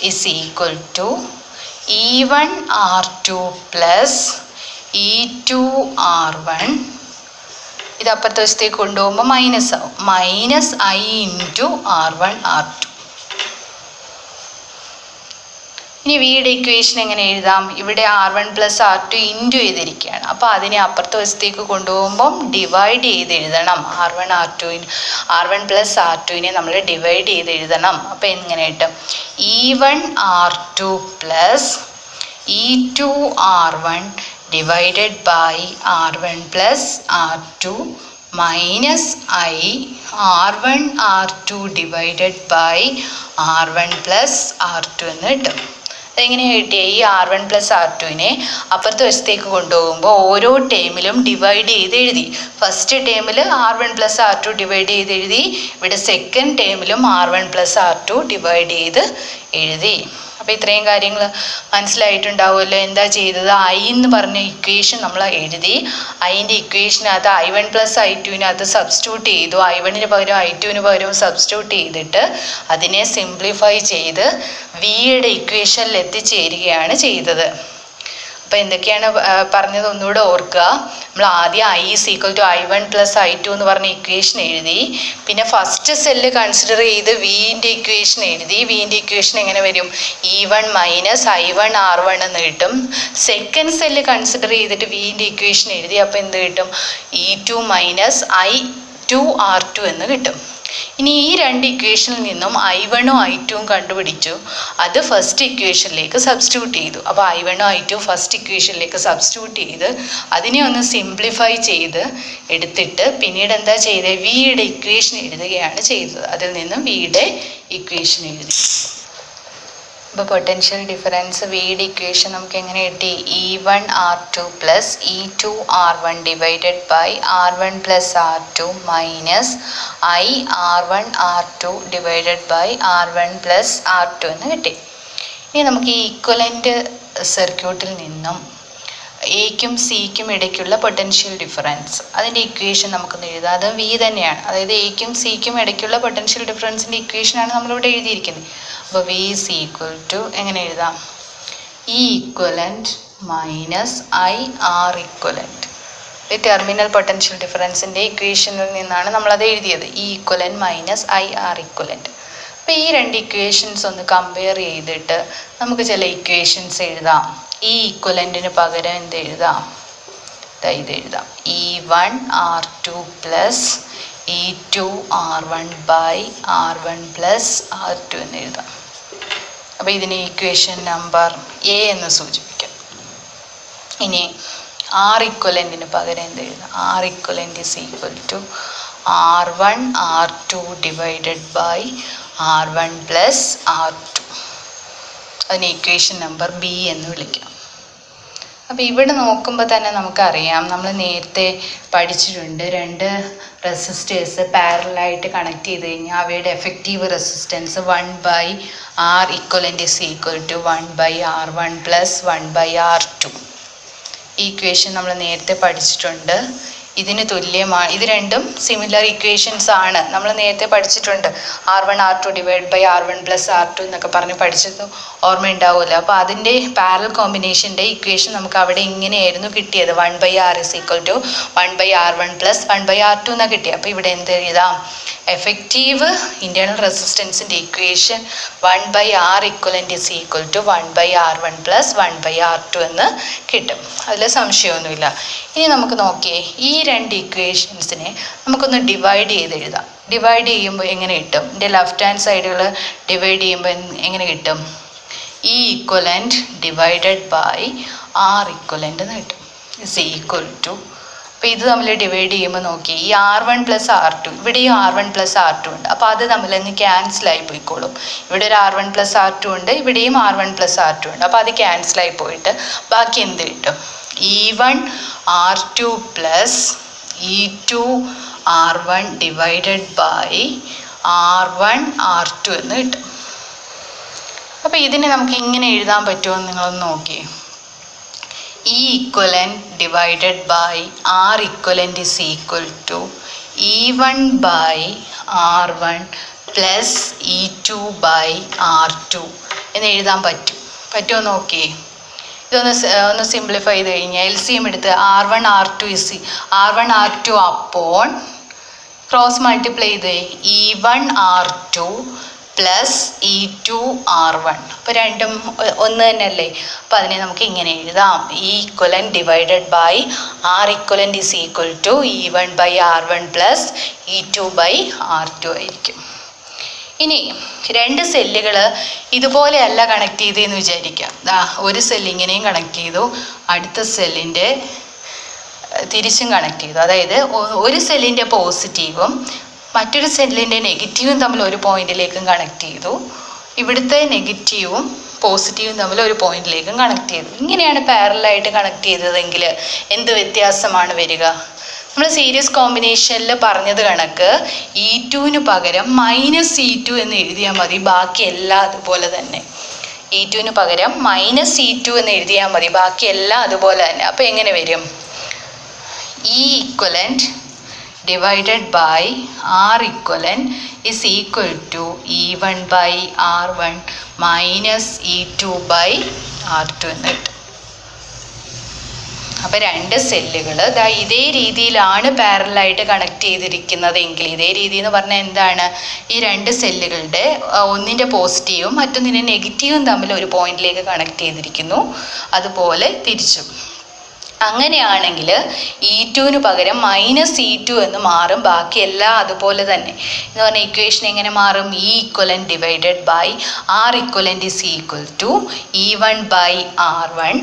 is equal to E1 R2 plus E2 R1. ഇത് അപ്പുറത്തെ വശത്തേക്ക് കൊണ്ടുപോകുമ്പോൾ മൈനസ് ആവും, minus I into R1 R2. ഇനി വിയുടെ ഇക്വേഷൻ എങ്ങനെ എഴുതാം? ഇവിടെ R1 പ്ലസ് R2 ഇൻറ്റു ചെയ്തിരിക്കുകയാണ്. അപ്പോൾ അതിനെ അപ്പുറത്തെ വശത്തേക്ക് കൊണ്ടുപോകുമ്പം ഡിവൈഡ് ചെയ്ത് എഴുതണം. R1 പ്ലസ് R2നെ നമ്മൾ ഡിവൈഡ് ചെയ്ത് എഴുതണം. അപ്പോൾ എങ്ങനെ കിട്ടും? E1 R2 plus E2 R1 divided by R1 plus R2 minus I R1 R2 divided by R1 plus R2 എന്ന് കിട്ടും. അതെങ്ങനെയാണ് കിട്ടിയ? ഈ R1 പ്ലസ് R2നെ അപ്പുറത്തെ വശത്തേക്ക് കൊണ്ടുപോകുമ്പോൾ ഓരോ ടേമിലും ഡിവൈഡ് ചെയ്ത് എഴുതി. ഫസ്റ്റ് ടേമിൽ R1 പ്ലസ് R2 ഡിവൈഡ് ചെയ്ത് എഴുതി, ഇവിടെ second ടേമിലും R1 plus R2 divide ചെയ്ത് എഴുതി. അപ്പോൾ ഇത്രയും കാര്യങ്ങൾ മനസ്സിലായിട്ടുണ്ടാവുമല്ലോ. എന്താ ചെയ്തത്? I എന്ന് പറഞ്ഞ ഇക്വേഷൻ നമ്മൾ എഴുതി. അതിൻ്റെ ഇക്വേഷനകത്ത് I1 പ്ലസ് I2വിനകത്ത് സബ്സ്റ്റിറ്റ്യൂട്ട് ചെയ്തു. I1ന് പകരം I2വിന് പകരം സബ്സ്റ്റിറ്റ്യൂട്ട് ചെയ്തിട്ട് അതിനെ സിംപ്ലിഫൈ ചെയ്ത് വിയുടെ ഇക്വേഷനിൽ എത്തിച്ചേരുകയാണ് ചെയ്തത്. അപ്പോൾ എന്തൊക്കെയാണ് പറഞ്ഞത് ഒന്നുകൂടെ ഓർക്കുക. നമ്മൾ ആദ്യം I is equal to I1 plus I2 എന്ന് പറഞ്ഞ ഇക്വേഷൻ എഴുതി. പിന്നെ ഫസ്റ്റ് സെല്ല് കൺസിഡർ ചെയ്ത് വിൻ്റെ ഇക്വേഷൻ എഴുതി. വിൻ്റെ ഇക്വേഷൻ എങ്ങനെ വരും? E1 മൈനസ് I1 R1 എന്ന് കിട്ടും. സെക്കൻഡ് സെല്ല് കൺസിഡർ ചെയ്തിട്ട് വിൻ്റെ ഇക്വേഷൻ എഴുതി. അപ്പോൾ എന്ത് കിട്ടും? E2 മൈനസ് I2 R2 എന്ന് കിട്ടും. ഇനി ഈ രണ്ട് ഇക്വേഷനിൽ നിന്നും I1ഉം I2ഉം കണ്ടുപിടിച്ചു. അത് ഫസ്റ്റ് ഇക്വേഷനിലേക്ക് സബ്സ്റ്റിറ്റ്യൂട്ട് ചെയ്തു. അപ്പോൾ I1ഉം I2 ഫസ്റ്റ് ഇക്വേഷനിലേക്ക് സബ്സ്റ്റിറ്റ്യൂട്ട് ചെയ്ത് അതിനെ ഒന്ന് സിംപ്ലിഫൈ ചെയ്ത് എടുത്തിട്ട് പിന്നീട് എന്താ ചെയ്തത്? വിയുടെ ഇക്വേഷൻ എഴുതുകയാണ് ചെയ്തത്. അതിൽ നിന്നും വിയുടെ ഇക്വേഷൻ എഴുതി. അപ്പോൾ പൊട്ടൻഷ്യൽ ഡിഫറൻസ് വിയുടെ ഇക്വേഷൻ നമുക്ക് എങ്ങനെ കിട്ടി? E1 R2 plus E2 R1 divided by R1 plus R2 minus I R1 R2 divided by R1 plus R2 എന്ന് കിട്ടി. ഇനി നമുക്ക് ഈ ഈക്വലൻ്റ് സർക്യൂട്ടിൽ നിന്നും എക്കും സിക്കും ഇടയ്ക്കുള്ള പൊട്ടൻഷ്യൽ ഡിഫറൻസ് അതിൻ്റെ ഇക്വേഷൻ നമുക്കൊന്ന് എഴുതാം. അത് വി തന്നെയാണ്. അതായത് എക്കും സിക്കും ഇടയ്ക്കുള്ള പൊട്ടൻഷ്യൽ ഡിഫറൻസിൻ്റെ ഇക്വേഷനാണ് നമ്മളിവിടെ എഴുതിയിരിക്കുന്നത്. അപ്പോൾ വി ഈസ് ഈക്വൽ ടു എങ്ങനെ എഴുതാം? E equivalent minus I R equivalent. ഈ ടെർമിനൽ പൊട്ടൻഷ്യൽ ഡിഫറൻസിൻ്റെ ഇക്വേഷനിൽ നിന്നാണ് നമ്മളത് എഴുതിയത്. E equivalent minus I R equivalent. അപ്പോൾ ഈ രണ്ട് ഇക്വേഷൻസ് ഒന്ന് കമ്പയർ ചെയ്തിട്ട് നമുക്ക് ചില ഇക്വേഷൻസ് എഴുതാം. ഈ ഈക്വലൻറ്റിന് പകരം എന്ത് എഴുതാം? ഇത് എഴുതാം. E1 R2 plus E2 R1 by R1 plus R2 എന്ന് എഴുതാം. അപ്പോൾ ഇതിന് ഇക്വേഷൻ നമ്പർ എ എന്ന് സൂചിപ്പിക്കാം. ഇനി R ഇക്വലൻറ്റിന് പകരം എന്ത് എഴുതാം? R equivalent is equal to R1 R2 divided by R1 plus R2. അതിന് ഇക്വേഷൻ നമ്പർ ബി എന്ന് വിളിക്കാം. അപ്പോൾ ഇവിടെ നോക്കുമ്പോൾ തന്നെ നമുക്കറിയാം, നമ്മൾ നേരത്തെ പഠിച്ചിട്ടുണ്ട്, രണ്ട് റെസിസ്റ്റേഴ്സ് പാരലായിട്ട് കണക്ട് ചെയ്ത് കഴിഞ്ഞാൽ അവയുടെ effective resistance 1/R equivalent is equal to 1/R1 plus 1/R2. ഈ ഇക്വേഷൻ നമ്മൾ നേരത്തെ പഠിച്ചിട്ടുണ്ട്. ഇതിന് തുല്യമാണ്. ഇത് രണ്ടും സിമിലർ ഇക്വേഷൻസ് ആണ്. നമ്മൾ നേരത്തെ പഠിച്ചിട്ടുണ്ട്. R1 R2 divide by R1 plus R2 എന്നൊക്കെ പറഞ്ഞ് പഠിച്ചത് ഓർമ്മയുണ്ടാവുമല്ലോ. അപ്പോൾ അതിൻ്റെ പാരലൽ കോമ്പിനേഷൻ്റെ ഇക്വേഷൻ നമുക്ക് അവിടെ ഇങ്ങനെയായിരുന്നു കിട്ടിയത്. 1/R is equal to 1/R1 plus 1/R2 എന്നാണ് കിട്ടിയത്. അപ്പോൾ ഇവിടെ എന്ത് എഴുതാം? എഫക്റ്റീവ് ഇൻറ്റേർണൽ റെസിസ്റ്റൻസിൻ്റെ equation 1/R equivalent is equal to 1/R1 plus 1/R2 എന്ന് കിട്ടും. അതിൽ സംശയമൊന്നുമില്ല. ഇനി നമുക്ക് നോക്കിയേ, ഈ രണ്ട് ഇക്വേഷൻസിനെ നമുക്കൊന്ന് ഡിവൈഡ് ചെയ്ത് എഴുതാം. ഡിവൈഡ് ചെയ്യുമ്പോൾ എങ്ങനെ കിട്ടും? ഇതിൻ്റെ ലെഫ്റ്റ് ഹാൻഡ് സൈഡുകൾ ഡിവൈഡ് ചെയ്യുമ്പോൾ എങ്ങനെ കിട്ടും? E equivalent divided by R equivalent എന്ന് കിട്ടും. ഇസ് ഈക്വൽ ടു, അപ്പോൾ ഇത് തമ്മിൽ ഡിവൈഡ് ചെയ്യുമ്പോൾ നോക്കി, ഈ R1 പ്ലസ് R2, ഇവിടെയും R1 പ്ലസ് R2 ഉണ്ട്. അപ്പോൾ അത് തമ്മിലങ്ങ് ക്യാൻസലായി പോയിക്കോളും. ഇവിടെ ഒരു R1 പ്ലസ് R2 ഉണ്ട്, ഇവിടെയും R1 പ്ലസ് R2 ഉണ്ട്. അപ്പോൾ അത് ക്യാൻസലായി പോയിട്ട് ബാക്കി എന്ത് കിട്ടും? E1 R2 plus E2 R1 divided by R1 R2 എന്ന് കിട്ടും. അപ്പോൾ ഇതിനെ നമുക്ക് ഇങ്ങനെ എഴുതാൻ പറ്റുമോ എന്ന് നിങ്ങളൊന്ന് നോക്കിയേ. E equivalent divided by R equivalent is equal to E1 by R1 plus E2 by R2 എന്ന് എഴുതാൻ പറ്റുമോ നോക്കിയേ. ഇതൊന്ന് സിംപ്ലിഫൈ ചെയ്ത് കഴിഞ്ഞാൽ LCM എടുത്ത് R1 R2 upon cross multiply ചെയ്ത് E1 R2 plus E2 R1. അപ്പോൾ രണ്ടും ഒന്ന് തന്നെയല്ലേ. അപ്പോൾ അതിനെ നമുക്ക് ഇങ്ങനെ എഴുതാം. E equivalent divided by R equivalent is equal to E1 by R1 plus E2 by R2 ആയിരിക്കും. ഇനി രണ്ട് സെല്ലുകൾ ഇതുപോലെയല്ല കണക്ട് ചെയ്തതെന്ന് വിചാരിക്കാം. ഒരു സെല്ല് ഇങ്ങനെയും കണക്ട് ചെയ്തു, അടുത്ത സെല്ലിൻ്റെ തിരിച്ചും കണക്ട് ചെയ്തു. അതായത് ഒരു സെല്ലിൻ്റെ പോസിറ്റീവും മറ്റൊരു സെല്ലിൻ്റെ നെഗറ്റീവും തമ്മിൽ ഒരു പോയിന്റിലേക്കും കണക്ട് ചെയ്തു. ഇവിടുത്തെ നെഗറ്റീവും പോസിറ്റീവും തമ്മിൽ ഒരു പോയിന്റിലേക്കും കണക്ട് ചെയ്തു. ഇങ്ങനെയാണ് പാരലായിട്ട് കണക്ട് ചെയ്തതെങ്കിൽ എന്ത് വ്യത്യാസമാണ് വരിക? നമ്മൾ സീരീസ് കോമ്പിനേഷനിൽ പറഞ്ഞത് കണക്ക് E2 പകരം -E2 എന്ന് എഴുതിയാൽ മതി. ബാക്കി എല്ലാം അതുപോലെ തന്നെ. E2 പകരം -E2 എന്ന് എഴുതിയാൽ മതി. ബാക്കി എല്ലാം അതുപോലെ തന്നെ. അപ്പോൾ എങ്ങനെ വരും? E equivalent divided by R equivalent is equal to E1 by R1 minus E2 by R2 എന്ന് കിട്ടും. അപ്പോൾ രണ്ട് സെല്ലുകൾ ഇതേ രീതിയിലാണ് പാരലായിട്ട് കണക്ട് ചെയ്തിരിക്കുന്നതെങ്കിൽ, ഇതേ രീതി എന്ന് പറഞ്ഞാൽ എന്താണ്? ഈ രണ്ട് സെല്ലുകളുടെ ഒന്നിൻ്റെ പോസിറ്റീവും മറ്റൊന്നിൻ്റെ നെഗറ്റീവും തമ്മിൽ ഒരു പോയിന്റിലേക്ക് കണക്ട് ചെയ്തിരിക്കുന്നു. അതുപോലെ തിരിച്ചും. അങ്ങനെയാണെങ്കിൽ E2 പകരം -E2 എന്ന് മാറും. ബാക്കി എല്ലാം അതുപോലെ തന്നെ. എന്ന് പറഞ്ഞാൽ ഇക്വേഷൻ എങ്ങനെ മാറും? E equivalent divided by R equivalent is equal to E1 by R1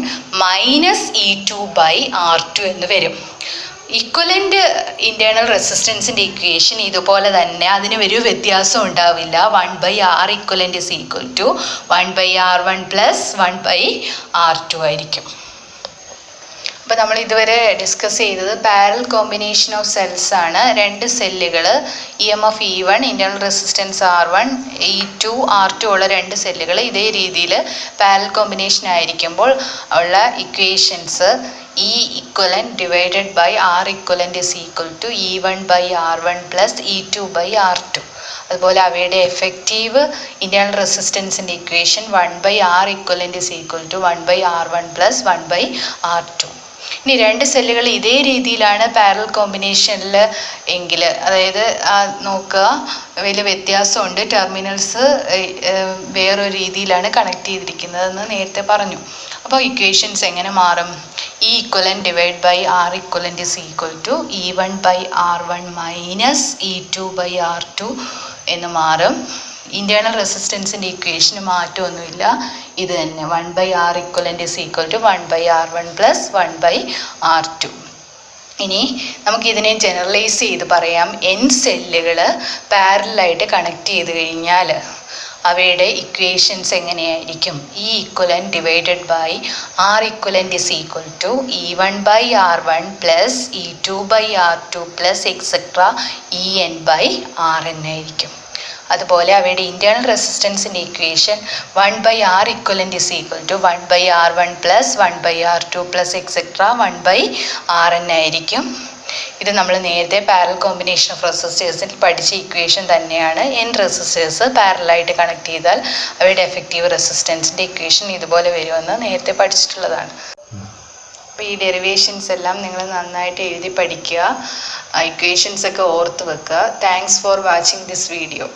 minus E2 by R2 എന്ന് വരും. ഇക്വലൻ്റ് ഇൻറ്റേർണൽ റെസിസ്റ്റൻസിൻ്റെ ഇക്വേഷൻ ഇതുപോലെ തന്നെ, അതിന് ഒരു വ്യത്യാസം ഉണ്ടാവില്ല. 1/R equivalent is equal to 1/R1 plus 1/R2 ആയിരിക്കും. അപ്പോൾ നമ്മൾ ഇതുവരെ ഡിസ്കസ് ചെയ്തത് പാരലൽ കോമ്പിനേഷൻ ഓഫ് സെൽസ് ആണ്. രണ്ട് സെല്ലുകൾ EMF E1, internal resistance R1, E2 R2 ഉള്ള രണ്ട് സെല്ലുകൾ ഇതേ രീതിയിൽ പാരലൽ കോമ്പിനേഷൻ ആയിരിക്കുമ്പോൾ ഉള്ള equations E equivalent divided by R equivalent is equal to E1 by R1 plus E2 by R2. അതുപോലെ അവയുടെ എഫക്റ്റീവ് ഇൻറ്റേർണൽ റെസിസ്റ്റൻസിൻ്റെ equation 1/R equivalent is equal to 1/R1 plus 1/R2. ഇനി രണ്ട് സെല്ലുകൾ ഇതേ രീതിയിലാണ് പാരലൽ കോമ്പിനേഷനിൽ എങ്കിൽ, അതായത് നോക്കുക, വലിയ വ്യത്യാസമുണ്ട്. ടെർമിനൽസ് വേറൊരു രീതിയിലാണ് കണക്ട് ചെയ്തിരിക്കുന്നതെന്ന് നേരത്തെ പറഞ്ഞു. അപ്പോൾ ഇക്വേഷൻസ് എങ്ങനെ മാറും? E equivalent divide by R equivalent is equal to E1 by R1 minus E2 by R2 എന്ന് മാറും. ഇൻറ്റേർണൽ റെസിസ്റ്റൻസിൻ്റെ ഇക്വേഷന് മാറ്റമൊന്നുമില്ല, ഇത് തന്നെ. 1/R equivalent is equal to 1/R1 plus 1/R2. ഇനി നമുക്കിതിനെ ജനറലൈസ് ചെയ്ത് പറയാം. N സെല്ലുകൾ പാരലായിട്ട് കണക്ട് ചെയ്ത് കഴിഞ്ഞാൽ അവയുടെ ഇക്വേഷൻസ് എങ്ങനെയായിരിക്കും? E equivalent divided by R equivalent is equal to E1/R1 plus E2/R2 plus etcetera EN/Rn ആയിരിക്കും. അതുപോലെ അവയുടെ ഇൻറ്റേർണൽ റെസിസ്റ്റൻസിൻ്റെ equation 1/R equivalent is equal to 1/R1 plus 1/R2 plus etcetera 1/Rn ആയിരിക്കും. ഇത് നമ്മൾ നേരത്തെ പാരലൽ കോമ്പിനേഷൻ ഓഫ് റെസിസ്റ്റേഴ്സിൽ പഠിച്ച equation തന്നെയാണ്. n റെസിസ്റ്റേഴ്സ് പാരലായിട്ട് കണക്ട് ചെയ്താൽ അവയുടെ എഫക്റ്റീവ് റെസിസ്റ്റൻസിൻ്റെ ഇക്വേഷൻ ഇതുപോലെ വരുമെന്ന് നേരത്തെ പഠിച്ചിട്ടുള്ളതാണ്. അപ്പോൾ ഈ ഡെറിവേഷൻസ് എല്ലാം നിങ്ങൾ നന്നായിട്ട് എഴുതി പഠിക്കുക, ഇക്വേഷൻസ് ഒക്കെ ഓർത്ത് വെക്കുക. Thanks for watching this video.